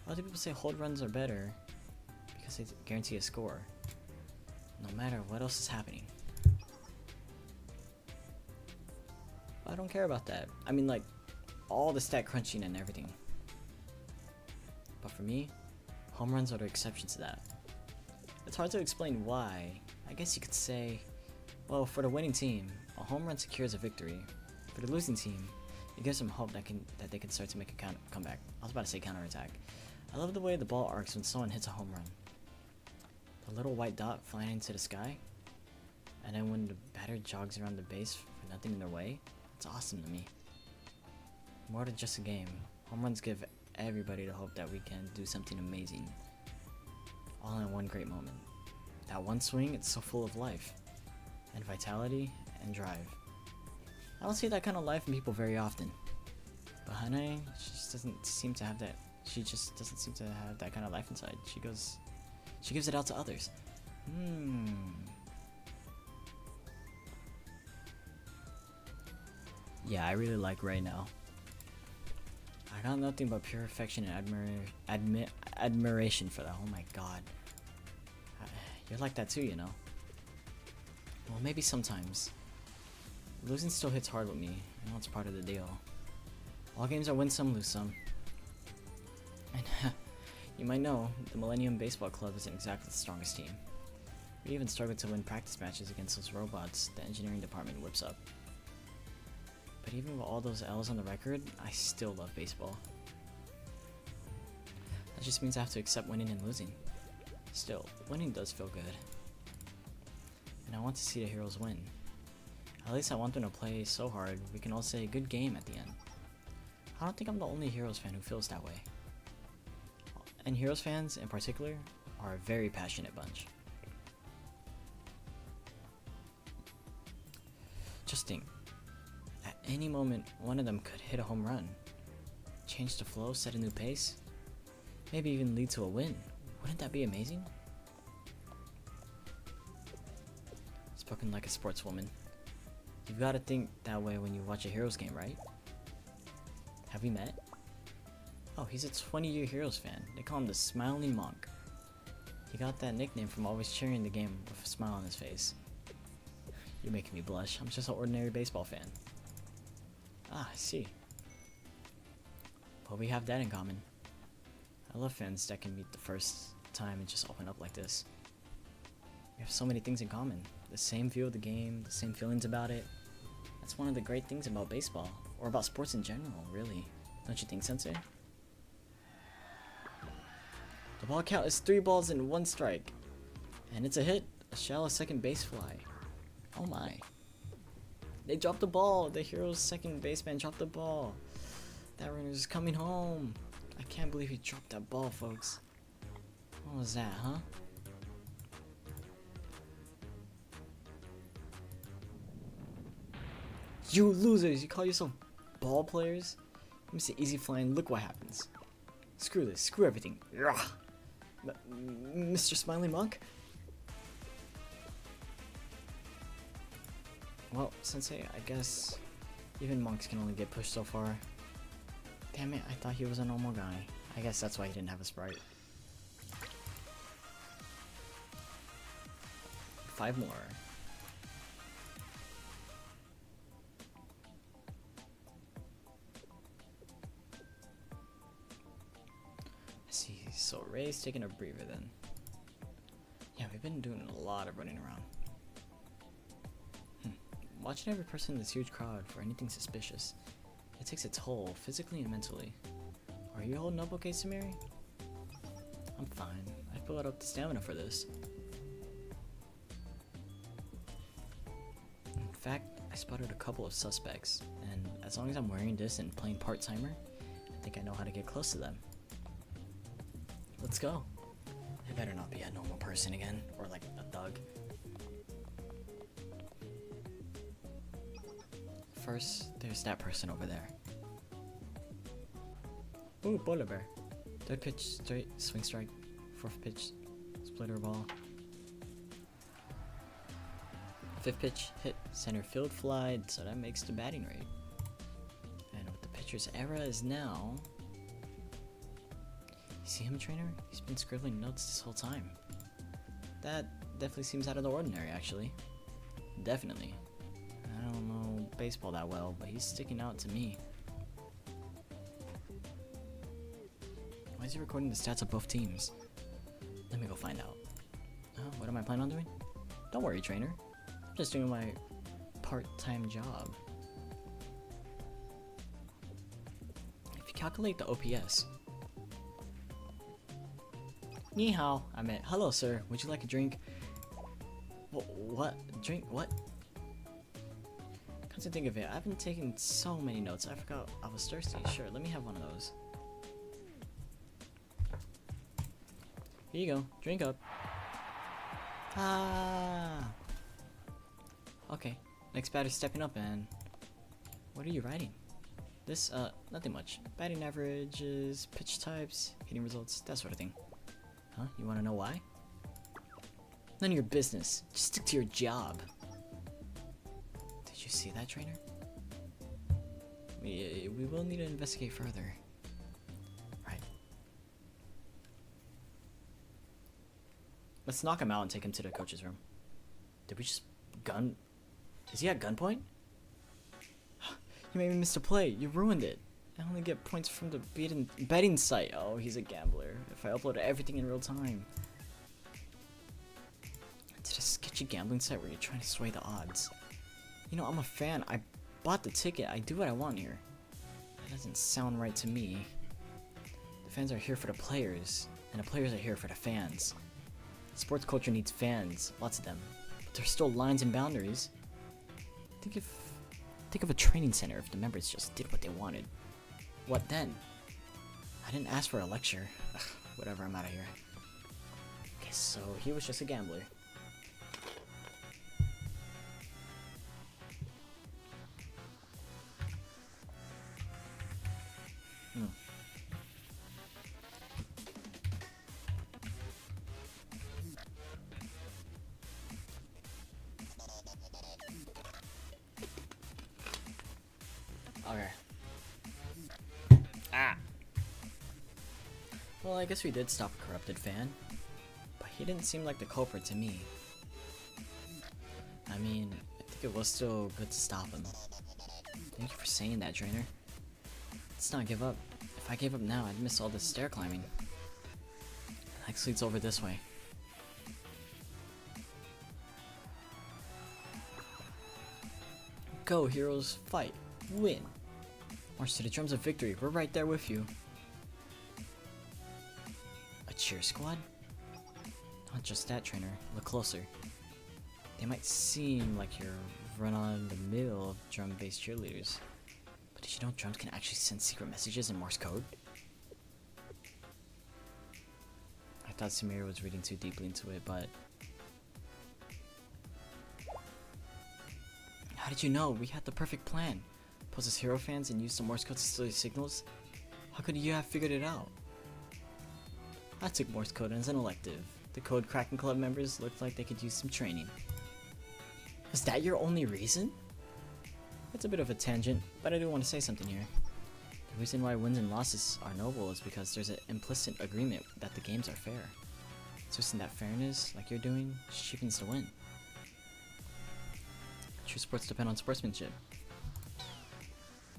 Other people say hold runs are better because they guarantee a score, no matter what else is happening. I don't care about that. I mean, like, all the stat crunching and everything. But for me, home runs are the exception to that. It's hard to explain why. I guess you could say, well, for the winning team, a home run secures a victory. For the losing team, it gives them hope that they can start to make a comeback. I was about to say counterattack. I love the way the ball arcs when someone hits a home run. The little white dot flying into the sky, and then when the batter jogs around the base for nothing in their way, it's awesome to me. More than just a game, home runs give everybody the hope that we can do something amazing. All in one great moment. That one swing, it's so full of life, and vitality, and drive. I don't see that kind of life in people very often, But Hane, she just doesn't seem to have that. She just doesn't seem to have that kind of life inside. She gives it out to others. Yeah, I really like REI now. I got nothing but pure affection and admiration for that. Oh my god. You're like that too, you know. Well, maybe sometimes. Losing still hits hard with me. You know, it's part of the deal. All games are win some, lose some. And you might know, the Millennium Baseball Club isn't exactly the strongest team. We even struggled to win practice matches against those robots the engineering department whips up. But even with all those L's on the record, I still love baseball. That just means I have to accept winning and losing. Still, winning does feel good. And I want to see the heroes win. At least I want them to play so hard we can all say good game at the end. I don't think I'm the only Heroes fan who feels that way. And Heroes fans, in particular, are a very passionate bunch. Just think, at any moment, one of them could hit a home run, change the flow, set a new pace, maybe even lead to a win. Wouldn't that be amazing? Spoken like a sportswoman. You've got to think that way when you watch a Heroes game, right? Have we met? Oh, he's a 20-year Heroes fan. They call him the Smiling Monk. He got that nickname from always cheering the game with a smile on his face. You're making me blush. I'm just an ordinary baseball fan. Ah, I see. But we have that in common. I love fans that can meet the first time and just open up like this. We have so many things in common. The same view of the game, the same feelings about it. That's one of the great things about baseball, or about sports in general, really. Don't you think, Sensei? The ball count is 3 balls and 1 strike. And it's a hit, a shallow second base fly. Oh my. They dropped the ball. The Heroes' second baseman dropped the ball. That runner's coming home. I can't believe he dropped that ball, folks. What was that, huh? You losers, you call yourself ball players? Mr. Easy Flying, look what happens. Screw this, screw everything. Mr. Smiling Monk? Well, Sensei, I guess even monks can only get pushed so far. Damn it, I thought he was a normal guy. I guess that's why he didn't have a sprite. 5 more. I see, so REI's taking a breather then. Yeah, we've been doing a lot of running around. Watching every person in this huge crowd for anything suspicious, it takes a toll, physically and mentally. Are you holding up okay, Samiri? I'm fine. I built up the stamina for this. In fact, I spotted a couple of suspects, and as long as I'm wearing this and playing part-timer, I think I know how to get close to them. Let's go. I better not be a normal person again, or like a thug. First, there's that person over there. Ooh, polar bear. Third pitch, straight, swing strike. Fourth pitch, splitter ball. Fifth pitch, hit, center field fly, so that makes the batting rate. And what the pitcher's era is now... You see him, trainer? He's been scribbling notes this whole time. That definitely seems out of the ordinary, actually. Definitely. I don't know baseball that well, but he's sticking out to me. Why is he recording the stats of both teams? Let me go find out. What am I planning on doing? Don't worry, trainer. I'm just doing my part-time job. If you calculate the OPS... Ni hao. I meant, hello sir, would you like a drink? What? Drink? What? Come to think of it, I've been taking so many notes, I forgot I was thirsty. Sure, let me have one of those. Here you go, drink up. Ah. Okay, next batter's stepping up and... What are you writing? This, nothing much. Batting averages, pitch types, hitting results, that sort of thing. Huh? You wanna know why? None of your business. Just stick to your job. Did you see that, trainer? We will need to investigate further. Right. Let's knock him out and take him to the coach's room. Did we just gun... Is he at gunpoint? You made me miss a play. You ruined it. I only get points from the betting site. Oh, he's a gambler. If I upload everything in real time. To a sketchy gambling site where you're trying to sway the odds. You know, I'm a fan. I bought the ticket. I do what I want here. That doesn't sound right to me. The fans are here for the players, and the players are here for the fans. Sports culture needs fans, lots of them. But there's still lines and boundaries. Think of a training center if the members just did what they wanted. What then? I didn't ask for a lecture. Ugh, whatever, I'm out of here. Okay, so he was just a gambler. Okay. Ah! Well, I guess we did stop a corrupted fan. But he didn't seem like the culprit to me. I mean, I think it was still good to stop him. Thank you for saying that, trainer. Let's not give up. If I gave up now, I'd miss all this stair climbing. The next leads over this way. Go, heroes, fight, win. March to the drums of victory, we're right there with you. A cheer squad? Not just that, trainer. Look closer. They might seem like you're run-on-the-mill drum-based cheerleaders. But did you know drums can actually send secret messages in Morse code? I thought Samira was reading too deeply into it, but... How did you know? We had the perfect plan. Pose as hero fans and use the Morse code to steal your signals? How could you have figured it out? I took Morse code as an elective. The code cracking club members looked like they could use some training. Was that your only reason? It's a bit of a tangent, but I do want to say something here. The reason why wins and losses are noble is because there's an implicit agreement that the games are fair. Twisting that fairness, like you're doing, cheapens the win. True sports depend on sportsmanship.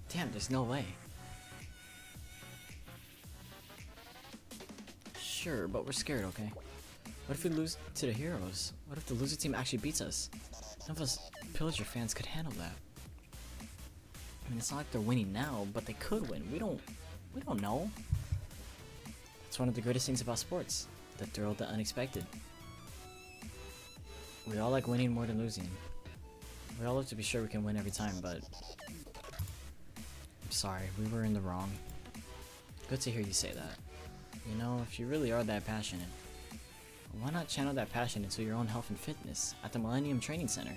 Damn, there's no way. Sure, but we're scared, okay? What if we lose to the heroes? What if the loser team actually beats us? None of us Pillager fans could handle that. I mean, it's not like they're winning now, but they could win. We don't know. It's one of the greatest things about sports. The thrill of the unexpected. We all like winning more than losing. We all love to be sure we can win every time, but... I'm sorry, we were in the wrong. Good to hear you say that. You know, if you really are that passionate, why not channel that passion into your own health and fitness at the Millennium Training Center?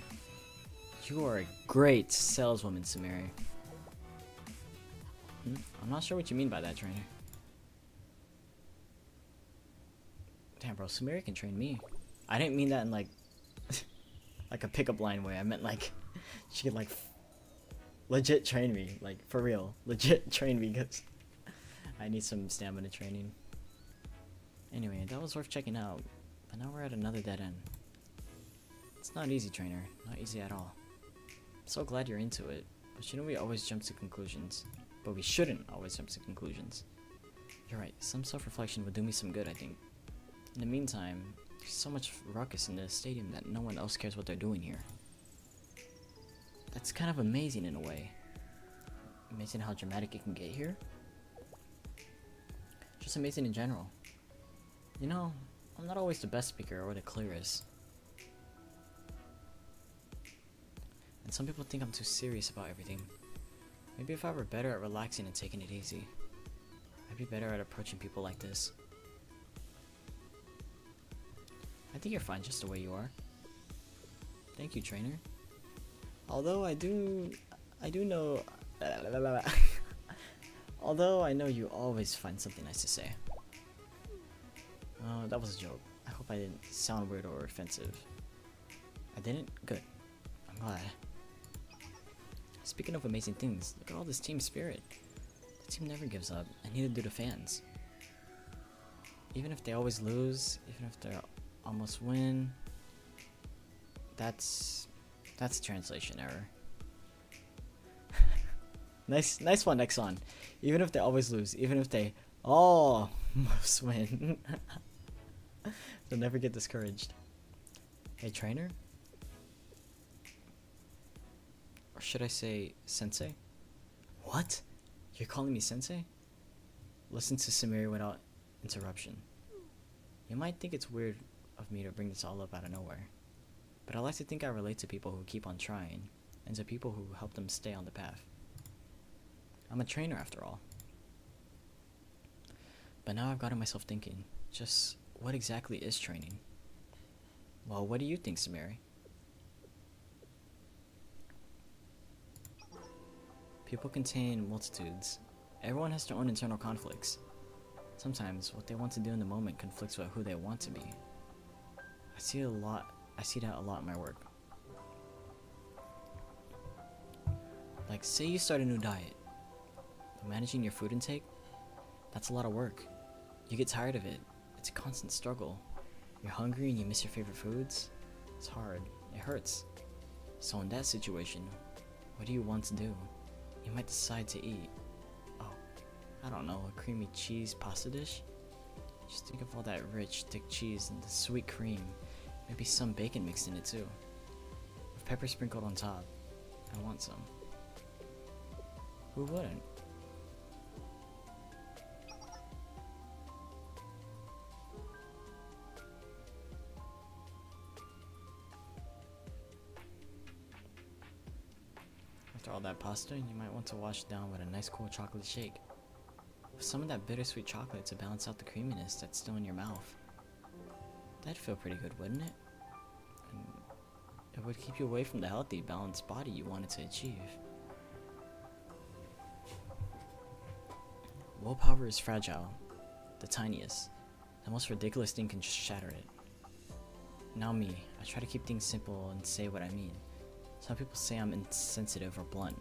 You are a great saleswoman, Samiri. I'm not sure what you mean by that, trainer. Damn, bro, Samiri can train me. I didn't mean that in like like a pickup line way. I meant like she could like legit train me, like for real, legit train me, because I need some stamina training. Anyway, that was worth checking out, but now we're at another dead end. It's not easy, trainer, not easy at all. I'm so glad you're into it, but you know we always jump to conclusions, but we shouldn't always jump to conclusions. You're right, some self-reflection would do me some good, I think. In the meantime, there's so much ruckus in the stadium that no one else cares what they're doing here. That's kind of amazing in a way. Amazing how dramatic it can get here. Just amazing in general. You know, I'm not always the best speaker or the clearest. And some people think I'm too serious about everything. Maybe if I were better at relaxing and taking it easy, I'd be better at approaching people like this. I think you're fine just the way you are. Thank you, trainer. Although I do know Although I know you always find something nice to say. That was a joke. I hope I didn't sound weird or offensive. I didn't? Good. I'm glad. Speaking of amazing things, look at all this team spirit. The team never gives up, and neither do the fans. Even if they always lose, even if they almost win, that's a translation error. Nice one, Exxon. Even if they always lose, even if they almost win, they'll never get discouraged. Hey, trainer? Or should I say sensei? What? You're calling me sensei? Listen to Samiri without interruption. You might think it's weird of me to bring this all up out of nowhere, but I like to think I relate to people who keep on trying, and to people who help them stay on the path. I'm a trainer after all. But now I've gotten myself thinking, just what exactly is training? Well, what do you think, Samiri? People contain multitudes. Everyone has their own internal conflicts. Sometimes what they want to do in the moment conflicts with who they want to be. I see that a lot in my work. Like, say you start a new diet. Managing your food intake, that's a lot of work. You get tired of it. It's a constant struggle. You're hungry and you miss your favorite foods. It's hard. It hurts. So in that situation, what do you want to do? You might decide to eat, I don't know, a creamy cheese pasta dish? Just think of all that rich, thick cheese and the sweet cream. Maybe some bacon mixed in it too. With pepper sprinkled on top. I want some. Who wouldn't? After all that pasta, you might want to wash it down with a nice cool chocolate shake. With some of that bittersweet chocolate to balance out the creaminess that's still in your mouth. That'd feel pretty good, wouldn't it? And it would keep you away from the healthy, balanced body you wanted to achieve. Willpower is fragile. The tiniest. The most ridiculous thing can just shatter it. Now me, I try to keep things simple and say what I mean. Some people say I'm insensitive or blunt.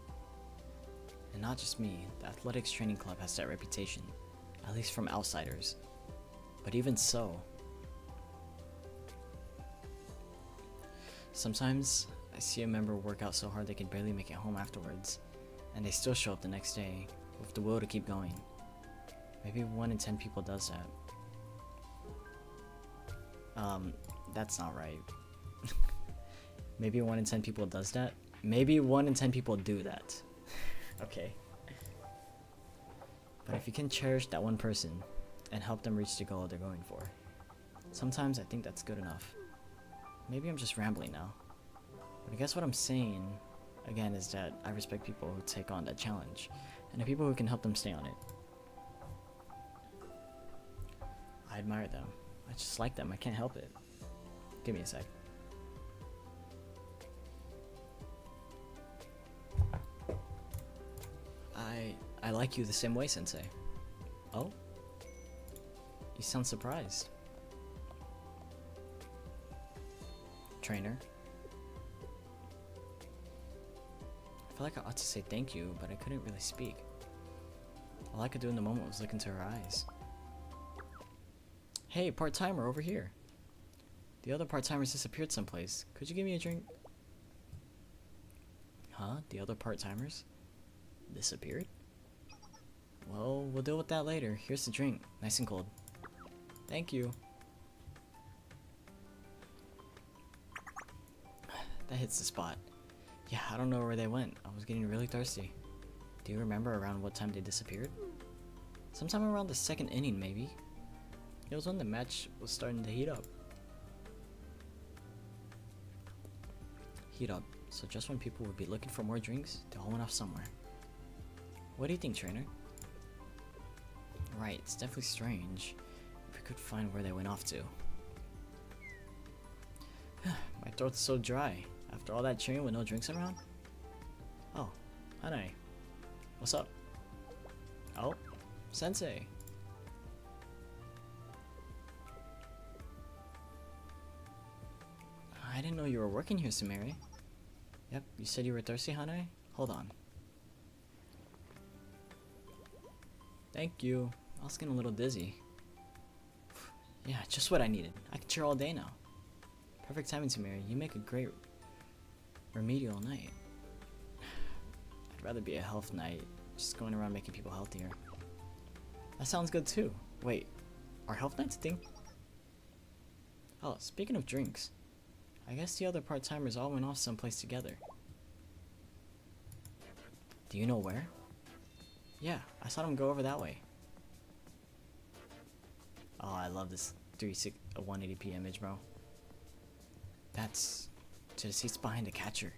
And not just me, the athletics training club has that reputation, at least from outsiders. But even so, sometimes I see a member work out so hard they can barely make it home afterwards, and they still show up the next day with the will to keep going. Maybe 1 in 10 people does that. That's not right. Maybe 1 in 10 people does that. Maybe 1 in 10 people do that. Okay. But if you can cherish that one person and help them reach the goal they're going for, sometimes I think that's good enough. Maybe I'm just rambling now. But I guess what I'm saying, again, is that I respect people who take on that challenge, and the people who can help them stay on it. I admire them. I just like them. I can't help it. Give me a sec. I like you the same way, Sensei. Oh? You sound surprised. Trainer. I feel like I ought to say thank you, but I couldn't really speak. All I could do in the moment was look into her eyes. Hey, part-timer over here. The other part-timers disappeared someplace. Could you give me a drink? Huh? The other part-timers? Disappeared? Well, we'll deal with that later. Here's the drink. Nice and cold. Thank you. That hits the spot. Yeah, I don't know where they went. I was getting really thirsty. Do you remember around what time they disappeared? Sometime around the 2nd inning, maybe. It was when the match was starting to heat up. Heat up. So just when people would be looking for more drinks, they all went off somewhere. What do you think, trainer? Right, it's definitely strange. If we could find where they went off to. My throat's so dry. After all that cheering with no drinks around? Oh, Hanai. What's up? Oh, Sensei. I didn't know you were working here, Sumeri. Yep, you said you were thirsty, Hanae? Hold on. Thank you. I was getting a little dizzy. Yeah, just what I needed. I can cheer all day now. Perfect timing, Sumeri. You make a great remedial knight. I'd rather be a health knight, just going around making people healthier. That sounds good too. Wait, are health knights a thing? Oh, speaking of drinks, I guess the other part-timers all went off someplace together. Do you know where? Yeah, I saw them go over that way. Oh, I love this 180p image, bro. That's to the seats behind the catcher.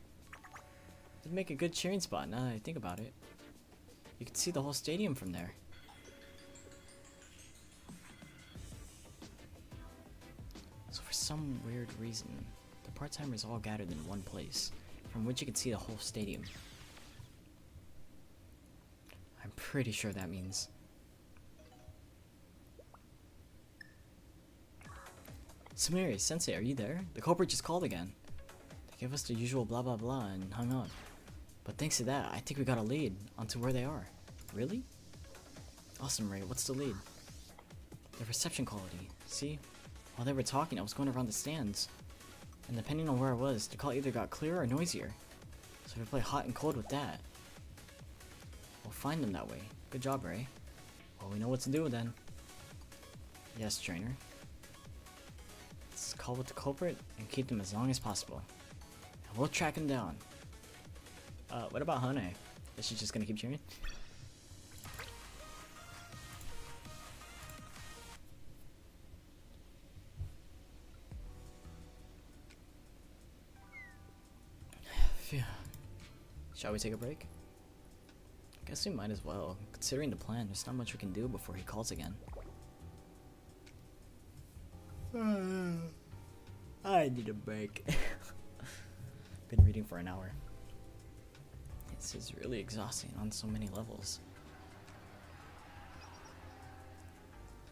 It'd make a good cheering spot now that I think about it. You can see the whole stadium from there. So for some weird reason, the part-timers all gathered in one place, from which you can see the whole stadium. I'm pretty sure that means... Sumeri, Sensei, are you there? The culprit just called again. They gave us the usual blah blah blah and hung up. But thanks to that, I think we got a lead onto where they are. Really? Awesome, Ray. What's the lead? The reception quality. See? While they were talking, I was going around the stands. And depending on where I was, the call either got clearer or noisier. So we play hot and cold with that. We'll find them that way. Good job, Ray. Well, we know what to do then. Yes, trainer. Let's call with the culprit and keep them as long as possible. And we'll track him down. What about Hanae? Is she just gonna keep cheering? Phew. Shall we take a break? Guess we might as well. Considering the plan, there's not much we can do before he calls again. I need a break. Been reading for an hour. This is really exhausting on so many levels.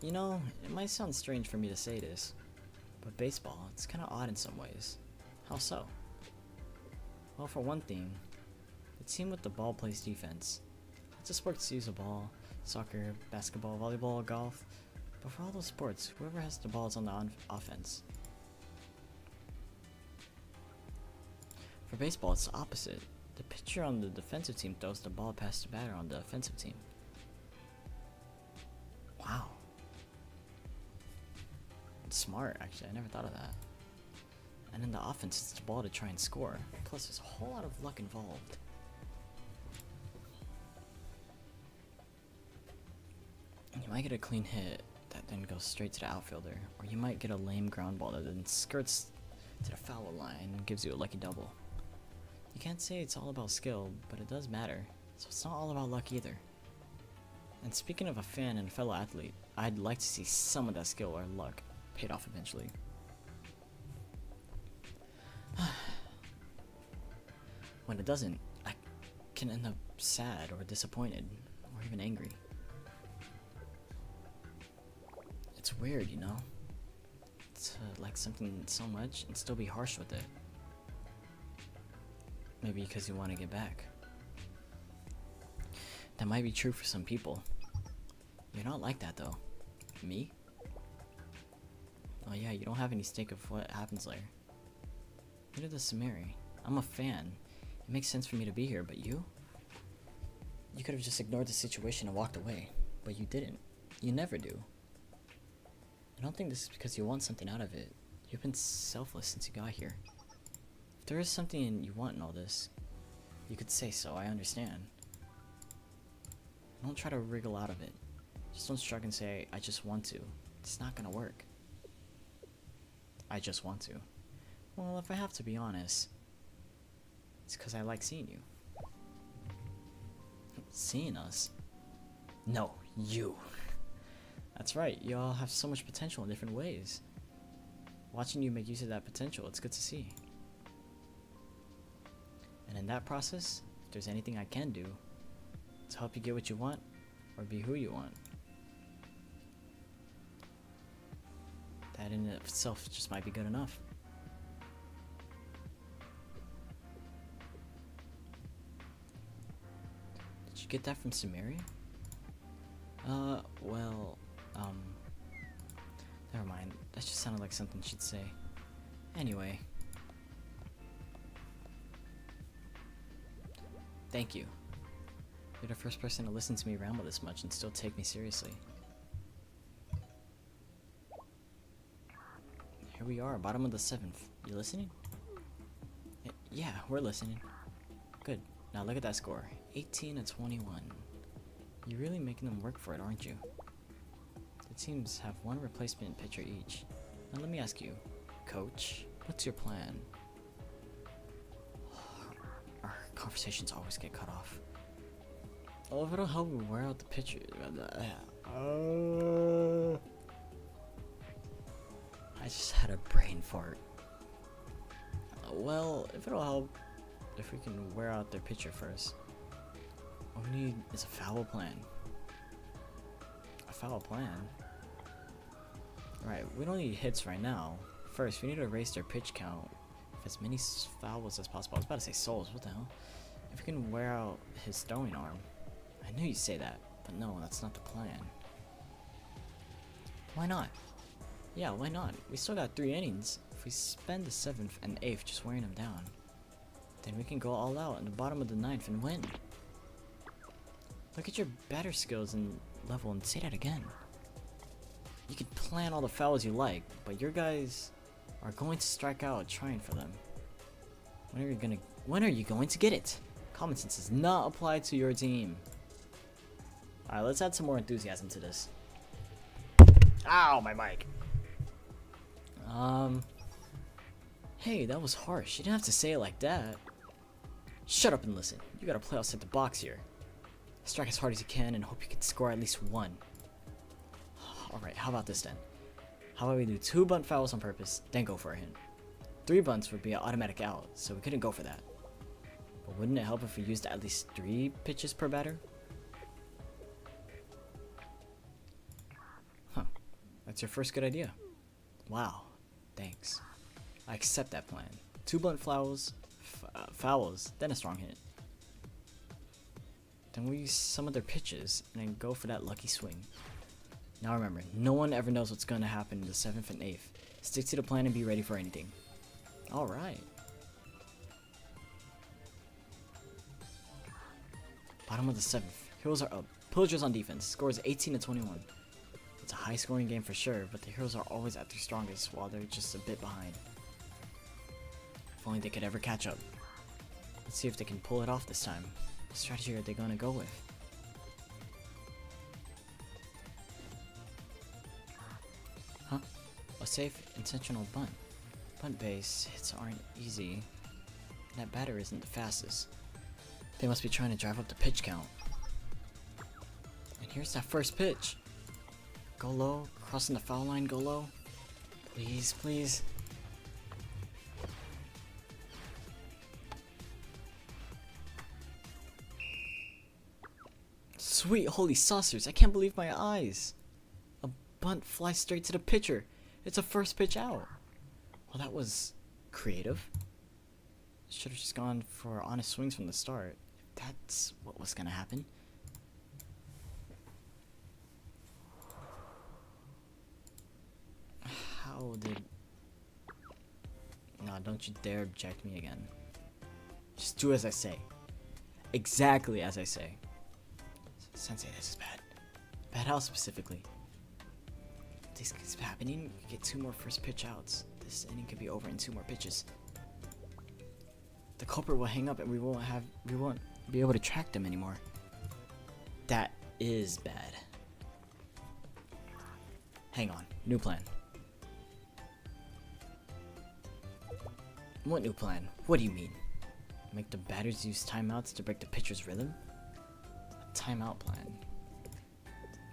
You know, it might sound strange for me to say this, but baseball, it's kinda odd in some ways. How so? Well, for one thing, the team with the ball plays defense. Lots of sports use a ball, soccer, basketball, volleyball, golf, but for all those sports, whoever has the ball is on the offense. For baseball, it's the opposite. The pitcher on the defensive team throws the ball past the batter on the offensive team. Wow. It's smart, actually. I never thought of that. And in the offense, it's the ball to try and score. Plus, there's a whole lot of luck involved. You might get a clean hit that then goes straight to the outfielder, or you might get a lame ground ball that then skirts to the foul line and gives you a lucky double. You can't say it's all about skill, but it does matter, so it's not all about luck either. And speaking of a fan and a fellow athlete, I'd like to see some of that skill or luck paid off eventually. When it doesn't, I can end up sad or disappointed, or even angry. It's weird, you know? To like something so much and still be harsh with it. Maybe because you want to get back. That might be true for some people. You're not like that though. Me? Oh yeah, you don't have any stake of what happens later. Neither does Sumeri. I'm a fan. It makes sense for me to be here, but you? You could have just ignored the situation and walked away, but you didn't. You never do. I don't think this is because you want something out of it. You've been selfless since you got here. If there is something you want in all this, you could say so, I understand. Don't try to wriggle out of it. Just don't shrug and say, I just want to. It's not gonna work. I just want to. Well, if I have to be honest, it's because I like seeing you. Seeing us? No, you. That's right, you all have so much potential in different ways. Watching you make use of that potential, it's good to see. And in that process, if there's anything I can do to help you get what you want, or be who you want. That in itself just might be good enough. Did you get that from Samaria? Well, never mind. That just sounded like something she'd say. Anyway. Thank you. You're the first person to listen to me ramble this much and still take me seriously. Here we are, bottom of the 7th. You listening? Yeah, we're listening. Good. Now look at that score. 18 to 21. You're really making them work for it, aren't you? The teams have one replacement pitcher each. Now let me ask you, Coach, what's your plan? Our conversations always get cut off. Oh, if it'll help me wear out the pitcher. I just had a brain fart. Well, if it'll help, if we can wear out their pitcher first. All we need is a foul plan. A foul plan? Right, we don't need hits right now. First, we need to raise their pitch count. With as many fouls as possible. I was about to say souls, what the hell? If we can wear out his throwing arm. I knew you'd say that, but no, that's not the plan. Why not? Yeah, why not? We still got 3 innings. If we spend the 7th and 8th just wearing him down, then we can go all out in the bottom of the 9th and win. Look at your batter skills and level and say that again. You can plan all the fouls you like, but your guys are going to strike out trying for them. When are you going to get it? Common sense does not apply to your team. Alright, let's add some more enthusiasm to this. Ow, my mic. Hey, that was harsh. You didn't have to say it like that. Shut up and listen. You gotta play outside the box here. Strike as hard as you can and hope you can score at least 1. Alright, how about this then? How about we do 2 bunt fouls on purpose, then go for a hit. 3 bunts would be an automatic out, so we couldn't go for that. But wouldn't it help if we used at least 3 pitches per batter? Huh. That's your first good idea. Wow. Thanks. I accept that plan. 2 bunt fouls, then a strong hit. Then we use some of their pitches and then go for that lucky swing. Now remember, no one ever knows what's going to happen in the 7th and 8th. Stick to the plan and be ready for anything. Alright. Bottom of the 7th. Heroes are up. Pillagers on defense. Scores 18 to 21. It's a high scoring game for sure, but the heroes are always at their strongest while they're just a bit behind. If only they could ever catch up. Let's see if they can pull it off this time. What strategy are they going to go with? Huh? A safe, intentional bunt. Bunt base hits aren't easy. That batter isn't the fastest. They must be trying to drive up the pitch count. And here's that first pitch. Go low, crossing the foul line, go low. Please, please. Sweet holy saucers, I can't believe my eyes. A bunt flies straight to the pitcher. It's a first pitch out. Well, that was creative. Should have just gone for honest swings from the start. If that's what was gonna happen. How did... No, don't you dare object me again. Just do as I say. Exactly as I say. Sensei, this is bad. Bad how specifically? If this keeps happening, we get 2 more first pitch outs. This inning could be over in 2 more pitches. The culprit will hang up and we won't be able to track them anymore. That is bad. Hang on, new plan. What new plan? What do you mean? Make the batters use timeouts to break the pitcher's rhythm? A timeout plan.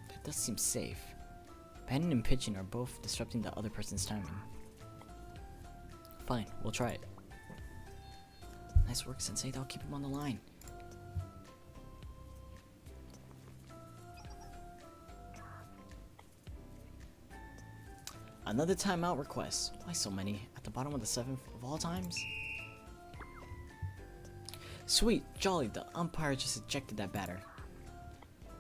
That does seem safe. Batting and pitching are both disrupting the other person's timing. Fine, we'll try it. Nice work, Sensei. That'll keep him on the line. Another timeout request. Why so many? At the bottom of the 7th of all times? Sweet, jolly, the umpire just ejected that batter.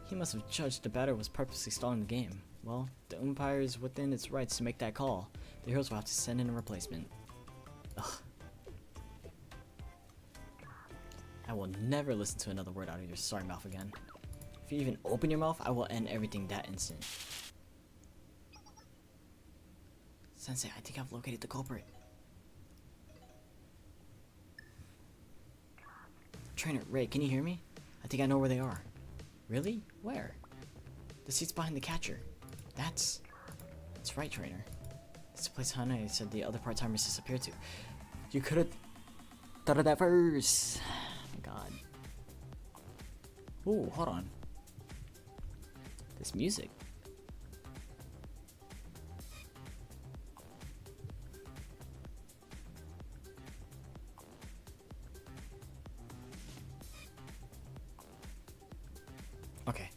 He must have judged the batter was purposely stalling the game. Well, the umpire is within its rights to make that call. The Heroes will have to send in a replacement. Ugh. I will never listen to another word out of your sorry mouth again. If you even open your mouth, I will end everything that instant. Sensei, I think I've located the culprit. Trainer, Ray, can you hear me? I think I know where they are. Really? Where? The seat's behind the catcher. That's right, Trainer. It's the place Hane said the other part-timers disappeared to. You could have thought of that first. Oh my god. Ooh, hold on. This music. Okay.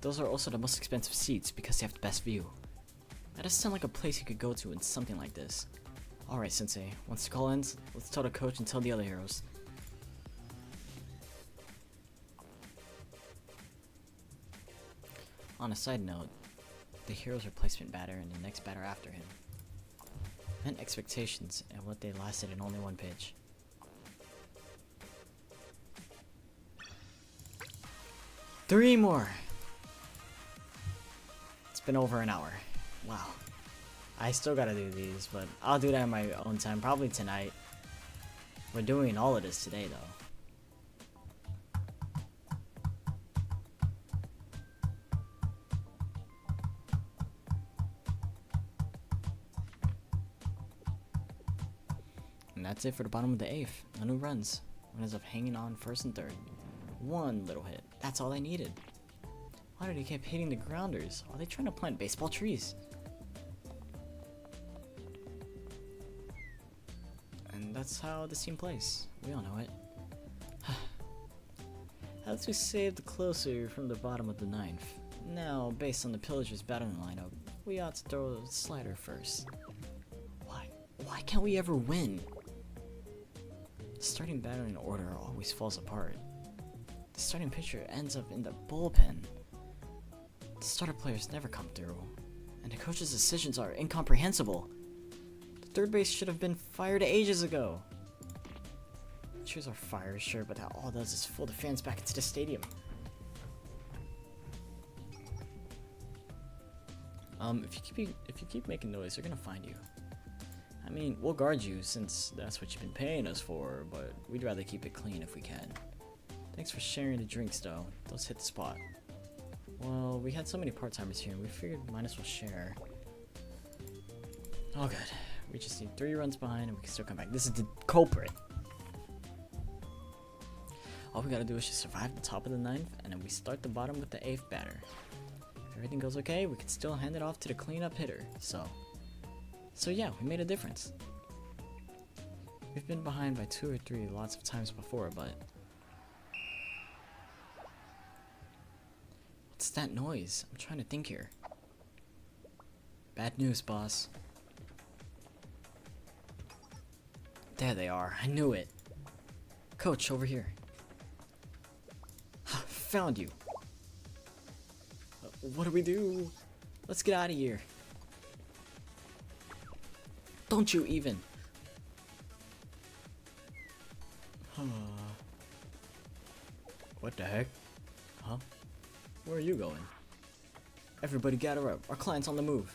Those are also the most expensive seats because they have the best view. That does sound like a place you could go to in something like this. Alright, Sensei. Once the call ends, let's tell the coach and tell the other heroes. On a side note, the hero's replacement batter and the next batter after him met expectations and what they lasted in only one pitch. Three more! It's been over an hour. Wow. I still gotta do these, but I'll do that in my own time, probably tonight. We're doing all of this today, though. And that's it for the bottom of the 8th. No new runs. Runners up hanging on 1st and 3rd. One little hit. That's all I needed. Why did he keep hitting the grounders? Are they trying to plant baseball trees? And that's how this team plays. We all know it. As we saved the closer from the bottom of the 9th. Now, based on the Pillagers' battling lineup, we ought to throw the slider first. Why can't we ever win? The starting battering order always falls apart. The starting pitcher ends up in the bullpen. The starter players never come through, and the coach's decisions are incomprehensible. The third base should have been fired ages ago. Cheers are fired, sure, but that all does is fool the fans back into the stadium. If you keep making noise, they're gonna find you. I mean, we'll guard you since that's what you've been paying us for, but we'd rather keep it clean if we can. Thanks for sharing the drinks, though. Those hit the spot. Well, we had so many part-timers here, and we figured we might as well share. Oh, good. We just need 3 runs behind, and we can still come back. This is the culprit. All we gotta do is just survive the top of the 9th, and then we start the bottom with the 8th batter. If everything goes okay, we can still hand it off to the cleanup hitter. So yeah, we made a difference. We've been behind by 2 or 3 lots of times before, but... What's that noise? I'm trying to think here. Bad news, boss. There they are. I knew it. Coach, over here. Found you. What do we do? Let's get out of here. Don't you even. What the heck? Huh? Where are you going? Everybody gather up. Our client's on the move.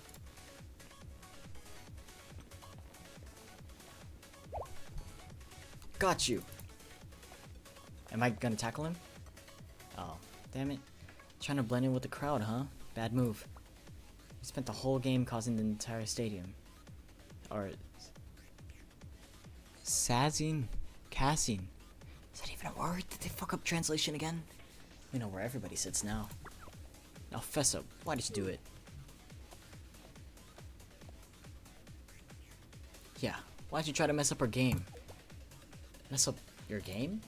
Got you. Am I gonna tackle him? Oh, damn it. Trying to blend in with the crowd, huh? Bad move. We spent the whole game causing the entire stadium. Or... Sazzing? Cassing. Is that even a word? Did they fuck up translation again? We know where everybody sits now. Now fess up. Why did you do it? Yeah. Why'd you try to mess up our game? Mess up your game?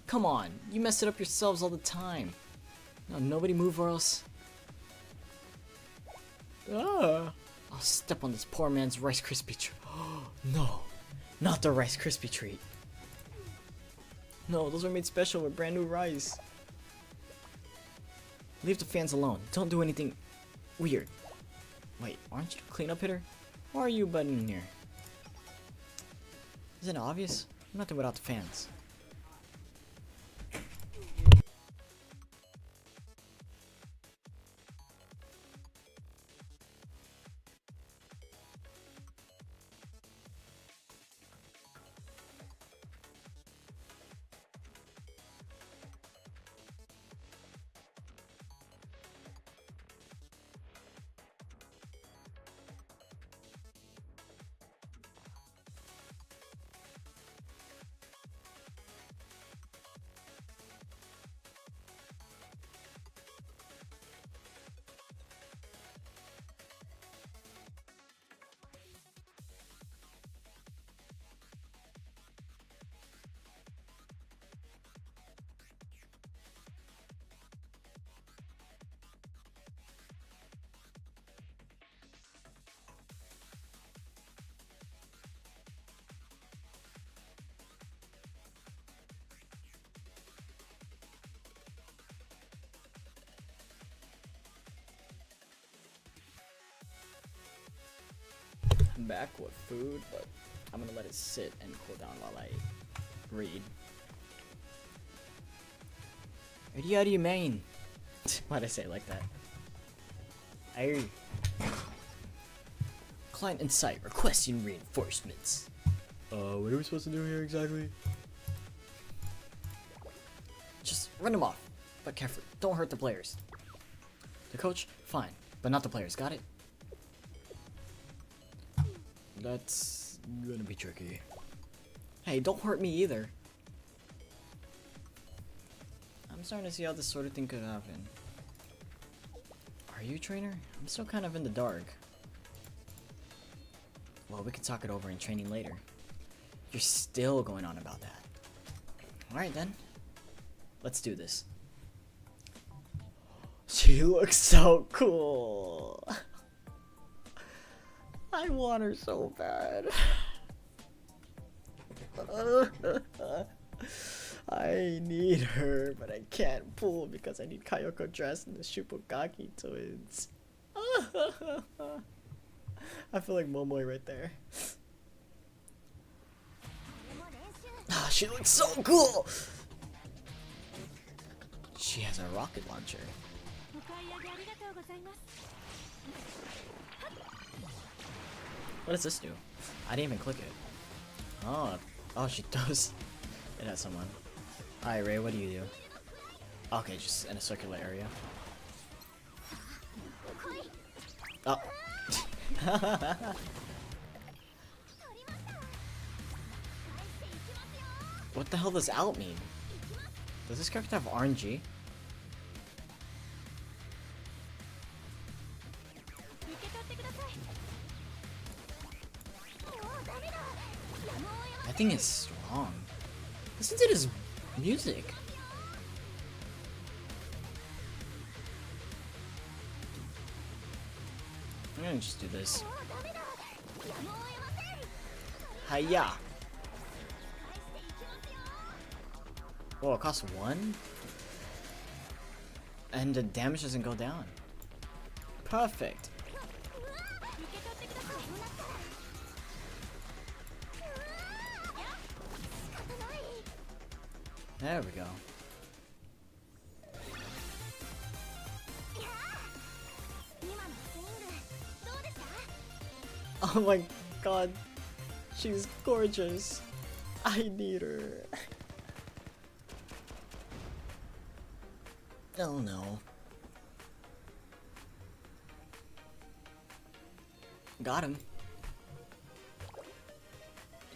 Come on. You mess it up yourselves all the time. No, nobody move or else... Ah. I'll step on this poor man's Rice Krispie treat. No, not the Rice Krispie treat. No, those are made special with brand new rice. Leave the fans alone. Don't do anything weird. Wait, aren't you a cleanup hitter? Why are you butting in here? Isn't it obvious? Nothing without the fans. I'm back with food, but I'm gonna let it sit and cool down while I read. What do you mean? Why'd I say it like that? Client in sight requesting reinforcements. What are we supposed to do here exactly? Just run them off, but carefully. Don't hurt the players. The coach, fine, but not the players. Got it? That's gonna be tricky. Hey, don't hurt me either. I'm starting to see how this sort of thing could happen. Are you, trainer? I'm still kind of in the dark. Well, we can talk it over in training later. You're still going on about that. Alright then. Let's do this. She looks so cool. I want her so bad. I need her, but I can't pull because I need Kayoko dressed in the Shupokaki twins. I feel like Momoi right there. Ah, she looks so cool! She has a rocket launcher. What does this do? I didn't even click it. Oh, she does. It has someone. Alright, Rei, what do you do? Okay, just in a circular area. Oh. What the hell does out mean? Does this character have RNG? That thing is strong. Listen to this music. I'm gonna just do this. Hiya! Whoa, it costs 1? And the damage doesn't go down. Perfect. There we go. Oh my god. She's gorgeous. I need her. Oh no. Got him.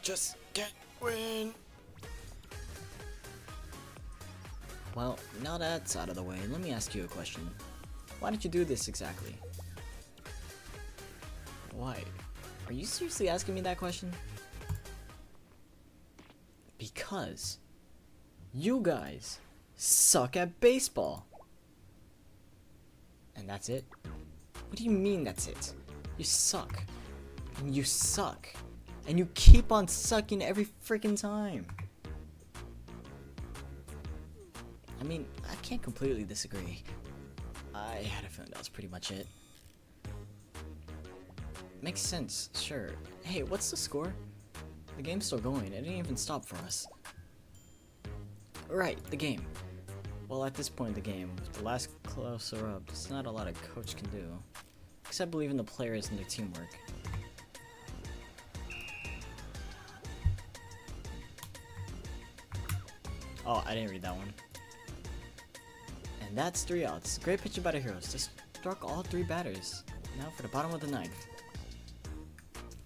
Just can't win. Well, now that's out of the way, let me ask you a question. Why did you do this exactly? Why? Are you seriously asking me that question? Because you guys suck at baseball. And that's it? What do you mean that's it? You suck. And you suck. And you keep on sucking every freaking time. I mean, I can't completely disagree. I had a feeling that was pretty much it. Makes sense, sure. Hey, what's the score? The game's still going. It didn't even stop for us. Right, the game. Well, at this point in the game, with the last closer up, there's not a lot a coach can do. Except believe in the players and their teamwork. Oh, I didn't read that one. And that's 3 outs. Great pitching by the Heroes. Just struck all 3 batters. Now for the bottom of the 9th.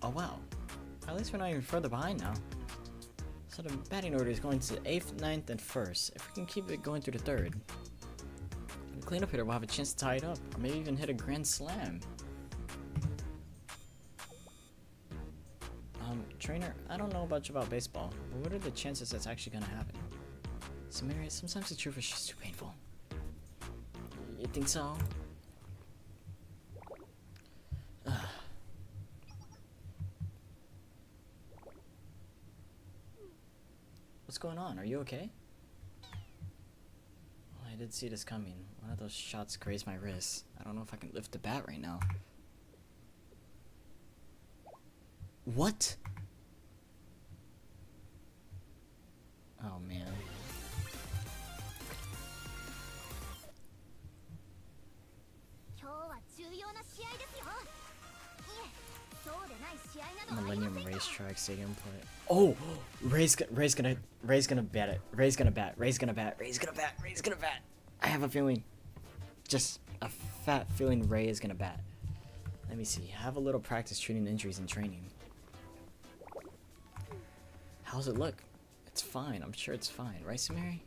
Oh wow. At least we're not even further behind now. So the batting order is going to 8th, 9th, and 1st. If we can keep it going through the 3rd. The cleanup hitter will have a chance to tie it up. Or maybe even hit a grand slam. Trainer, I don't know much about baseball, but what are the chances that's actually gonna happen? Samara, sometimes the truth is just too painful. You think so? What's going on? Are you okay? Well, I did see this coming. One of those shots grazed my wrist. I don't know if I can lift the bat right now. What? Oh man. Millennium Racetrack Stadium play. Oh, Ray's gonna bat it. Ray's gonna bat. Ray's gonna bat. Ray's gonna bat. Ray's gonna bat. I have a feeling, just a fat feeling Ray is gonna bat. Let me see. Have a little practice treating injuries in training. How's it look? It's fine. I'm sure it's fine, right, Samari?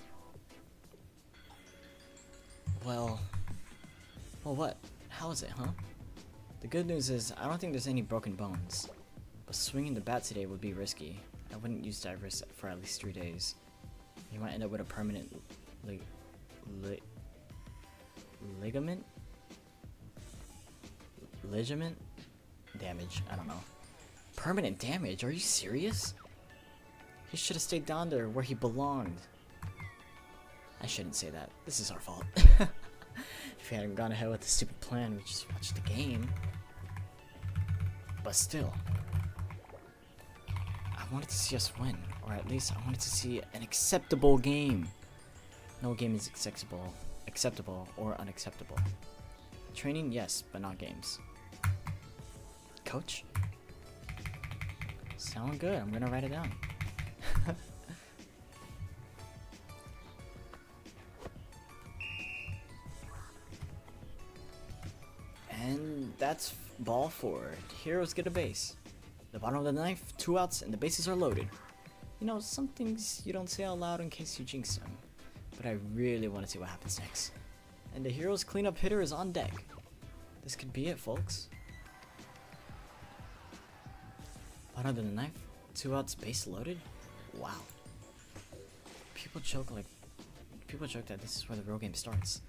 Well, what? How is it, huh? The good news is, I don't think there's any broken bones. But swinging the bat today would be risky. I wouldn't use that risk for at least 3 days. You might end up with a permanent ligament damage. I don't know. Permanent damage? Are you serious? He should have stayed down there where he belonged. I shouldn't say that. This is our fault. If we hadn't gone ahead with the stupid plan, we just watched the game. But still, I wanted to see us win, or at least I wanted to see an acceptable game. No game is acceptable or unacceptable. Training, yes, but not games. Coach? Sound good. I'm gonna write it down. And that's ball forward. Heroes get a base. The bottom of the 9th, 2 outs, and the bases are loaded. You know, some things you don't say out loud in case you jinx them. But I really want to see what happens next. And the Heroes cleanup hitter is on deck. This could be it, folks. Bottom of the 9th, 2 outs, base loaded. Wow. People joke that this is where the real game starts.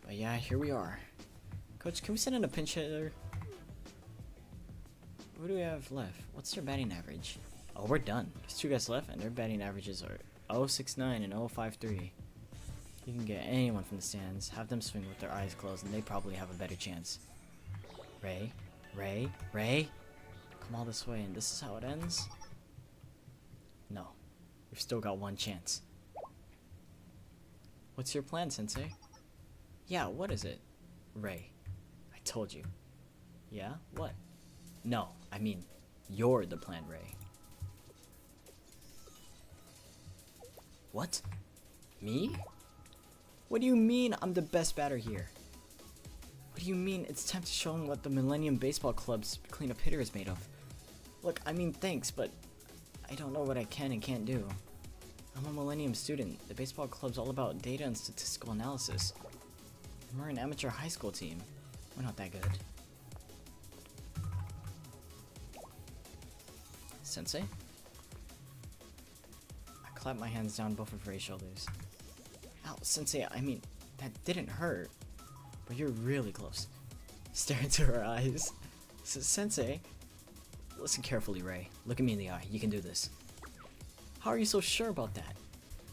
But yeah, here we are. Coach, can we send in a pinch hitter? What do we have left? What's their batting average? Oh, we're done. There's 2 guys left, and their batting averages are 0.69 and 0.53. You can get anyone from the stands, have them swing with their eyes closed, and they probably have a better chance. Ray? Come all this way, and this is how it ends? No. We've still got 1 chance. What's your plan, Sensei? Yeah, what is it? Ray. I told you. Yeah? What? No, I mean, you're the plan, Ray. What? Me? What do you mean I'm the best batter here? What do you mean it's time to show them what the Millennium Baseball Club's cleanup hitter is made of? Look, I mean, thanks, but I don't know what I can and can't do. I'm a Millennium student. The baseball club's all about data and statistical analysis. And we're an amateur high school team. We're not that good. Sensei? I clapped my hands down both of Ray's shoulders. Ow, Sensei, I mean, that didn't hurt. But you're really close. Stare into her eyes. Sensei, listen carefully, Ray. Look at me in the eye. You can do this. How are you so sure about that?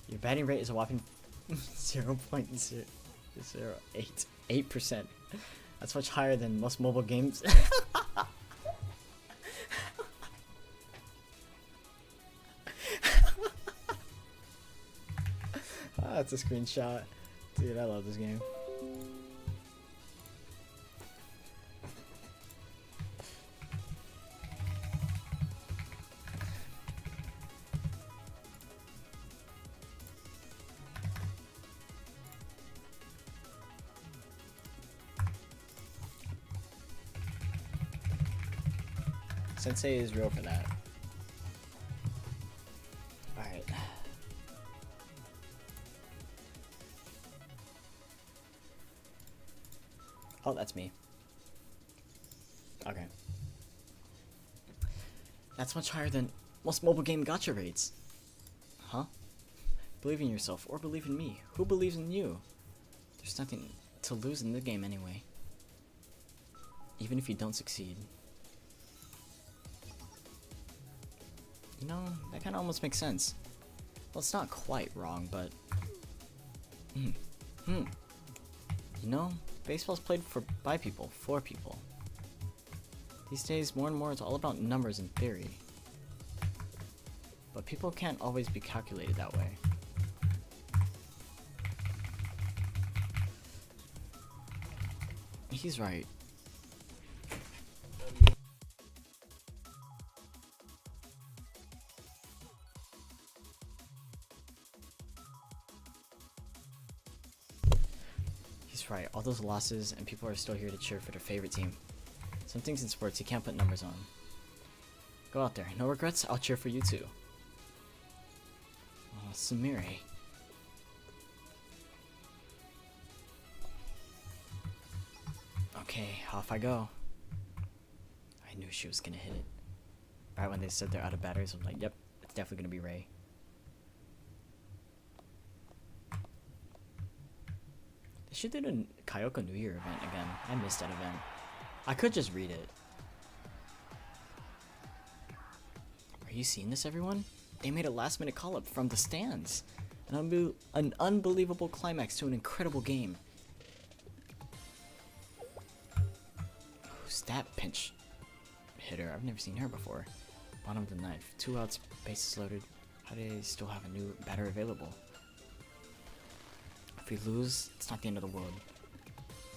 Your batting rate is a whopping 0.008%. That's much higher than most mobile games. That's a screenshot. Dude, I love this game. Sensei is real for that. Alright. Oh, that's me. Okay. That's much higher than most mobile game gacha rates. Huh? Believe in yourself or believe in me. Who believes in you? There's nothing to lose in the game anyway. Even if you don't succeed. You know, that kind of almost makes sense. Well, it's not quite wrong, but... You know, baseball's played by people, for people. These days, more and more, it's all about numbers and theory. But people can't always be calculated that way. He's right. He's right. All those losses and people are still here to cheer for their favorite team. Some things in sports you can't put numbers on. Go out there. No regrets? I'll cheer for you too. Oh, Sumire. Okay, off I go. I knew she was gonna hit it. Right when they said they're out of batteries, I'm like, yep, it's definitely gonna be Ray. They should do the Kyoko New Year event again. I missed that event. I could just read it. Are you seeing this, everyone? They made a last-minute call-up from the stands. An unbelievable climax to an incredible game. Who's that pinch hitter? I've never seen her before. Bottom of the ninth. 2 outs, bases loaded. How do they still have a new batter available? If we lose, it's not the end of the world.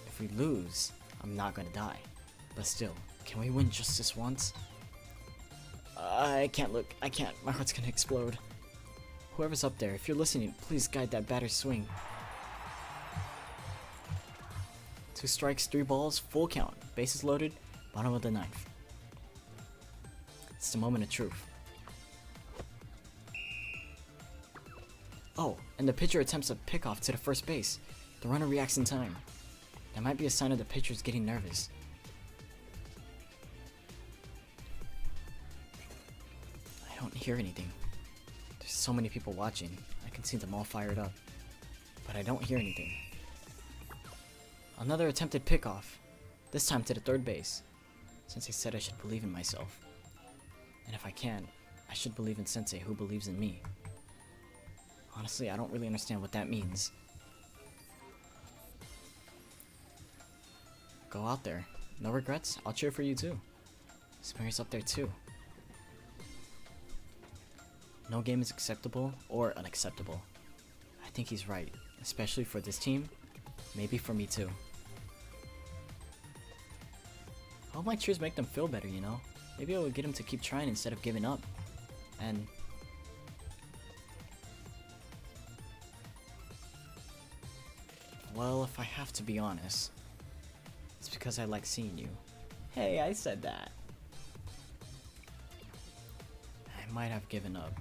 If we lose, I'm not gonna die. But still, can we win just this once? I can't look. I can't. My heart's gonna explode. Whoever's up there, if you're listening, please guide that batter's swing. 2 strikes, 3 balls, full count. Bases loaded, bottom of the ninth. It's the moment of truth. Oh, and the pitcher attempts a pickoff to the first base. The runner reacts in time. That might be a sign of the pitcher's getting nervous. I don't hear anything. There's so many people watching. I can see them all fired up. But I don't hear anything. Another attempted pickoff. This time to the third base. Sensei said I should believe in myself. And if I can, I should believe in Sensei who believes in me. Honestly, I don't really understand what that means. Go out there. No regrets? I'll cheer for you too. Smear's up there too. No game is acceptable or unacceptable. I think he's right, especially for this team, maybe for me too. I hope my cheers make them feel better, you know? Maybe it will get them to keep trying instead of giving up. And well, if I have to be honest, it's because I like seeing you. Hey, I said that. I might have given up,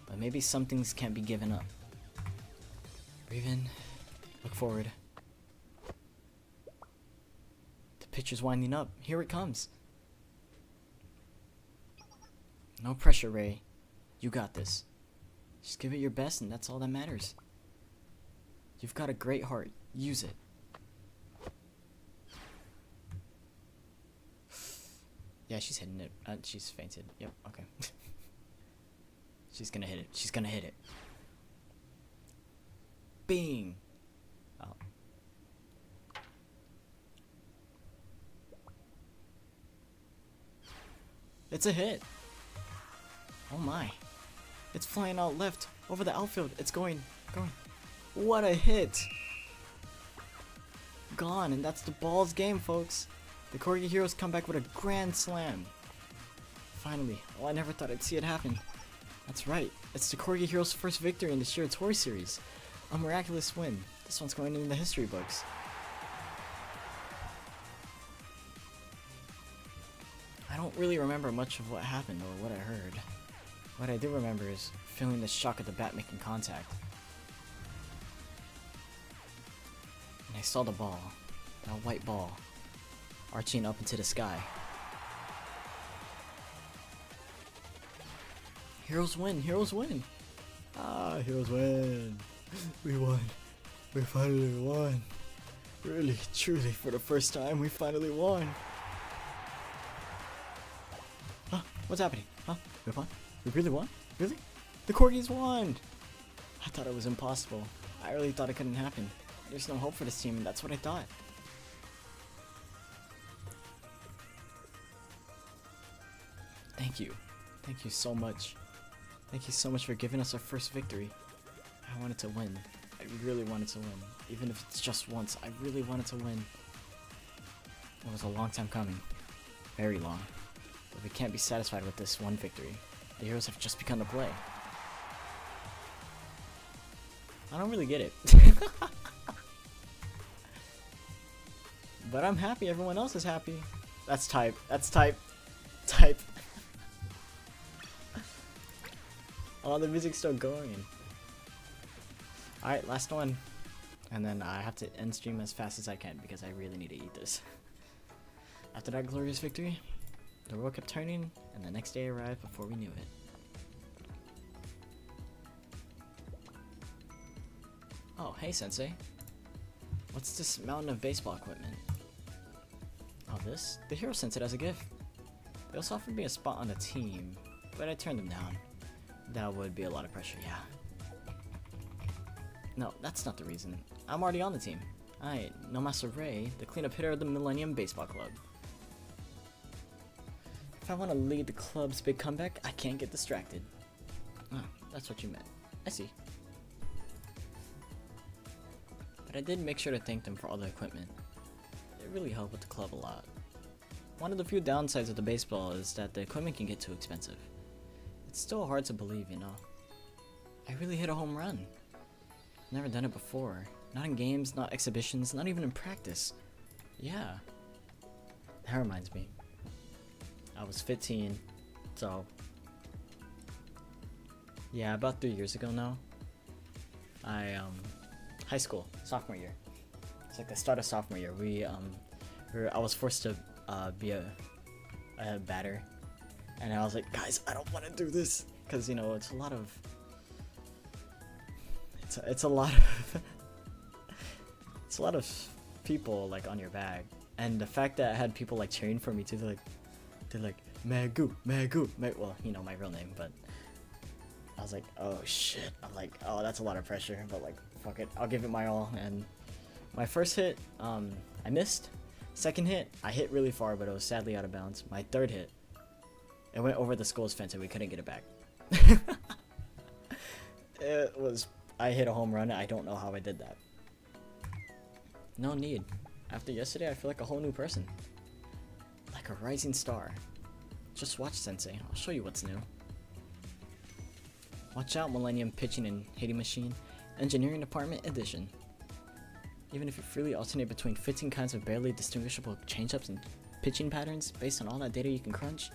but maybe some things can't be given up. Breathe in, look forward. The pitcher's winding up. Here it comes. No pressure, Ray. You got this. Just give it your best and that's all that matters. You've got a great heart. Use it. Yeah, she's hitting it. She's fainted. Yep, okay. She's gonna hit it. She's gonna hit it. Bing! Oh. It's a hit! Oh my. It's flying out left, over the outfield. It's going. What a hit! Gone, and that's the Balls game, folks. The Corgi Heroes come back with a grand slam. Finally. Oh, I never thought I'd see it happen. That's right. It's the Corgi Heroes' first victory in the Shira Tour series. A miraculous win. This one's going in the history books. I don't really remember much of what happened or what I heard. What I do remember is feeling the shock of the bat making contact. And I saw the ball, that white ball, arching up into the sky. Heroes win, heroes win! Ah, heroes win! We won. We finally won. Really, truly, for the first time, we finally won. Huh? What's happening? Huh? We won? We really won? Really? The Corgis won! I thought it was impossible. I really thought it couldn't happen. There's no hope for this team, and that's what I thought. Thank you. Thank you so much. Thank you so much for giving us our first victory. I wanted to win. I really wanted to win. Even if it's just once, I really wanted to win. It was a long time coming. Very long. But we can't be satisfied with this one victory. The heroes have just begun to play. I don't really get it. But I'm happy everyone else is happy. That's type. That's type. Type. Oh, the music's still going. Alright, last one. And then I have to end stream as fast as I can because I really need to eat this. After that glorious victory, the world kept turning, and the next day arrived before we knew it. Oh, hey Sensei. What's this mountain of baseball equipment? Oh, this? The hero sent it as a gift. They also offered me a spot on the team, but I turned them down. That would be a lot of pressure, yeah. No, that's not the reason. I'm already on the team. I know Master REI, the cleanup hitter of the Millennium Baseball Club. If I want to lead the club's big comeback, I can't get distracted. Oh, that's what you meant. I see. But I did make sure to thank them for all the equipment. It really helped with the club a lot. One of the few downsides of the baseball is that the equipment can get too expensive. It's still hard to believe, you know. I really hit a home run. Never done it before. Not in games, not exhibitions, not even in practice. Yeah. That reminds me. I was 15, so... yeah, about 3 years ago now. High school, sophomore year. It's like the start of sophomore year. I was forced to be a batter. And I was like, guys, I don't want to do this. Because, you know, it's a lot of... It's a lot of... it's a lot of people, like, on your back. And the fact that I had people, like, cheering for me, too, they're like, Magoo, Magoo, well, you know, my real name, but... I was like, oh, shit. I'm like, oh, that's a lot of pressure, but, like, fuck it. I'll give it my all. And my first hit, I missed. Second hit, I hit really far, but it was sadly out of bounds. My third hit, it went over the school's fence and we couldn't get it back. I hit a home run. I don't know how I did that. No need. After yesterday, I feel like a whole new person. Like a rising star. Just watch, Sensei. I'll show you what's new. Watch out, Millennium Pitching and Hitting Machine. Engineering Department Edition. Even if you freely alternate between 15 kinds of barely distinguishable changeups and pitching patterns based on all that data you can crunch,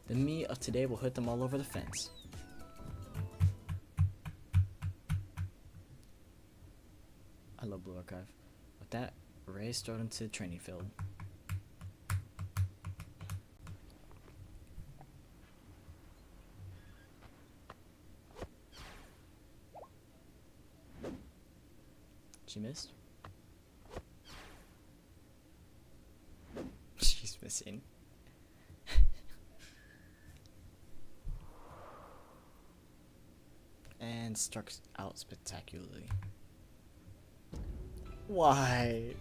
the me of today will hit them all over the fence. I love Blue Archive. With that, REI strode into the training field. She missed? She's missing. struck out spectacularly. Why?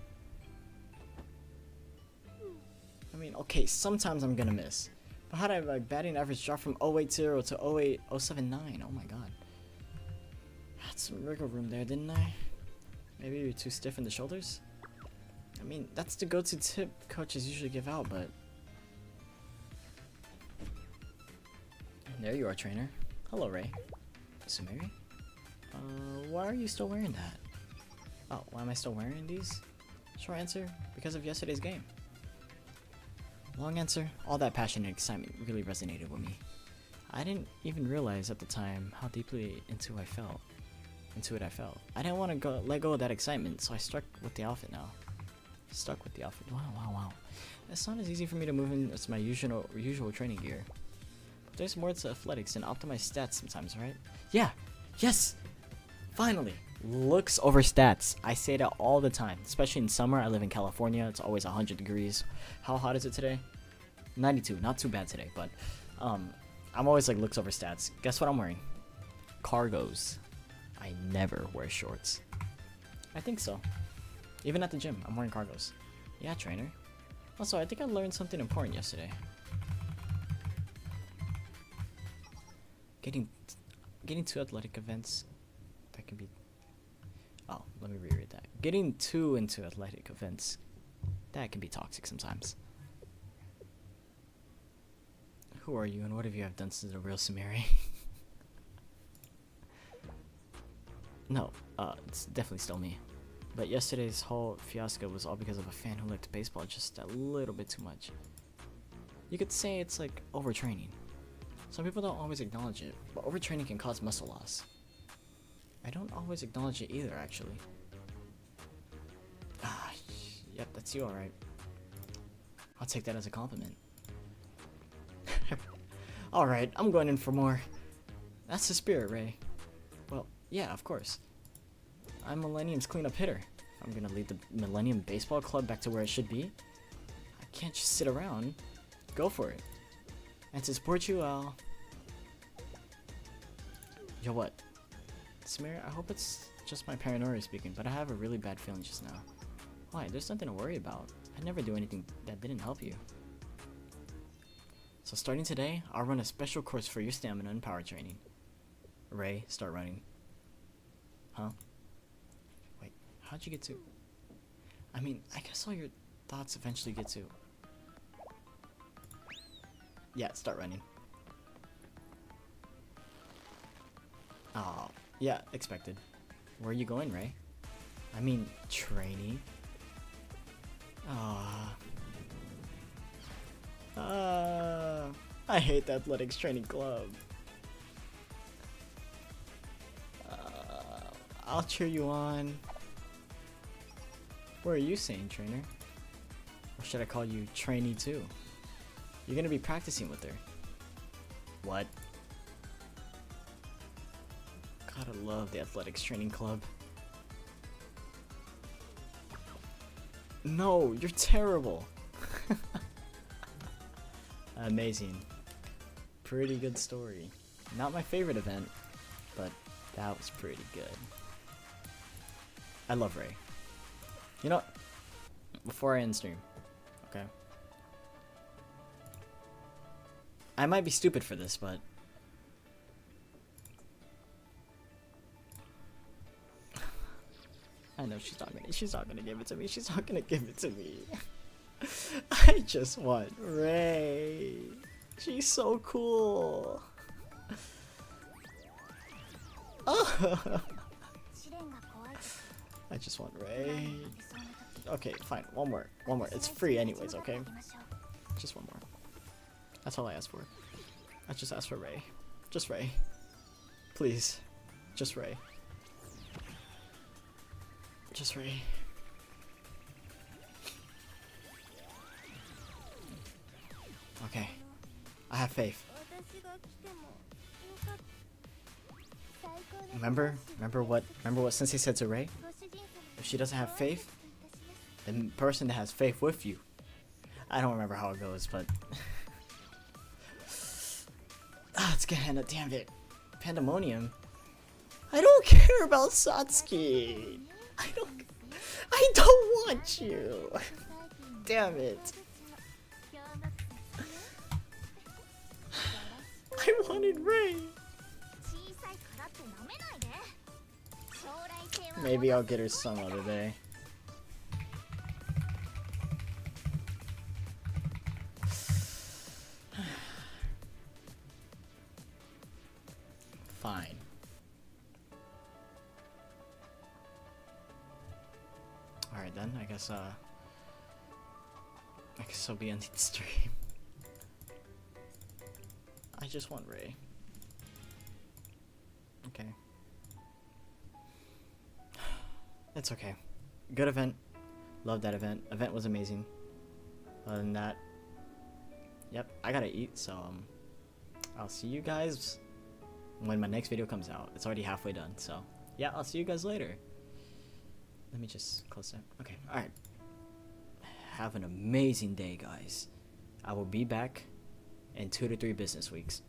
I mean, okay, sometimes I'm gonna miss. But how did my batting average drop from 080 to 08079? Oh my god. Had some wiggle room there, didn't I? Maybe you're too stiff in the shoulders? I mean, that's the go-to tip coaches usually give out, but... There you are, trainer. Hello, Ray. Sumeri? Why are you still wearing that? Oh, why am I still wearing these? Short answer, because of yesterday's game. Long answer, all that passion and excitement really resonated with me. I didn't even realize at the time how deeply into it I felt. I didn't want to let go of that excitement, so I stuck with the outfit now. Wow. It's not as easy for me to move in as my usual training gear. But there's more to athletics and optimize stats sometimes, right? Yeah! Yes! Finally! Looks over stats. I say that all the time, especially in summer. I live in California. It's always 100 degrees. How hot is it today? 92. Not too bad today, but I'm always like looks over stats. Guess what I'm wearing? Cargos. I never wear shorts. I think so. Even at the gym, I'm wearing cargos. Yeah, trainer. Also, I think I learned something important yesterday. Getting to athletic events, that can be... Oh, let me reread that. Getting too into athletic events, that can be toxic sometimes. Who are you and what have you have done to the real Sumeri? No, it's definitely still me. But yesterday's whole fiasco was all because of a fan who liked baseball just a little bit too much. You could say it's like overtraining. Some people don't always acknowledge it, but overtraining can cause muscle loss. I don't always acknowledge it either, actually. Ah, yep, that's you, alright. I'll take that as a compliment. Alright, I'm going in for more. That's the spirit, Ray. Well, yeah, of course. I'm Millennium's cleanup hitter. I'm gonna lead the Millennium Baseball Club back to where it should be. I can't just sit around. Go for it. And to support you, I'll... Yo, what? Samir, I hope it's just my paranoia speaking, but I have a really bad feeling just now. Why? There's nothing to worry about. I'd never do anything that didn't help you. So starting today, I'll run a special course for your stamina and power training. Ray, start running. Huh? Wait, how'd you get to... I mean, I guess all your thoughts eventually get to... Yeah, start running. Oh, yeah, expected. Where are you going, Ray? I mean, trainee. I hate the athletics training club. I'll cheer you on. What are you saying, trainer? Or should I call you trainee too? You're gonna be practicing with her. What? Gotta love the athletics training club. No, you're terrible. Amazing. Pretty good story. Not my favorite event, but that was pretty good. I love Ray. You know, before I end stream, okay? I might be stupid for this, but I know she's not gonna give it to me. She's not gonna give it to me. I just want Ray. She's so cool. Oh. I just want Ray. Okay, fine. One more. It's free anyways, okay? Just one more. That's all I asked for. I just asked for Ray. Just Ray. Please. Just Ray. Just Ray. Okay. I have faith. Remember what Sensei said to Ray? If she doesn't have faith, the person that has faith with you. I don't remember how it goes, but let's get Hannah, damn it. Pandemonium. I don't care about Satsuki. I don't want you. Damn it. I wanted Rei. Maybe I'll get her some other day. Fine. Alright then, I guess I'll be ending the stream. I just want Rei. Okay. It's okay. Good event. Love that event. Event was amazing. Other than that, yep, I gotta eat, so I'll see you guys when my next video comes out. It's already halfway done, so yeah, I'll see you guys later. Let me just close that. Okay, alright. Have an amazing day, guys. I will be back in 2 to 3 business weeks.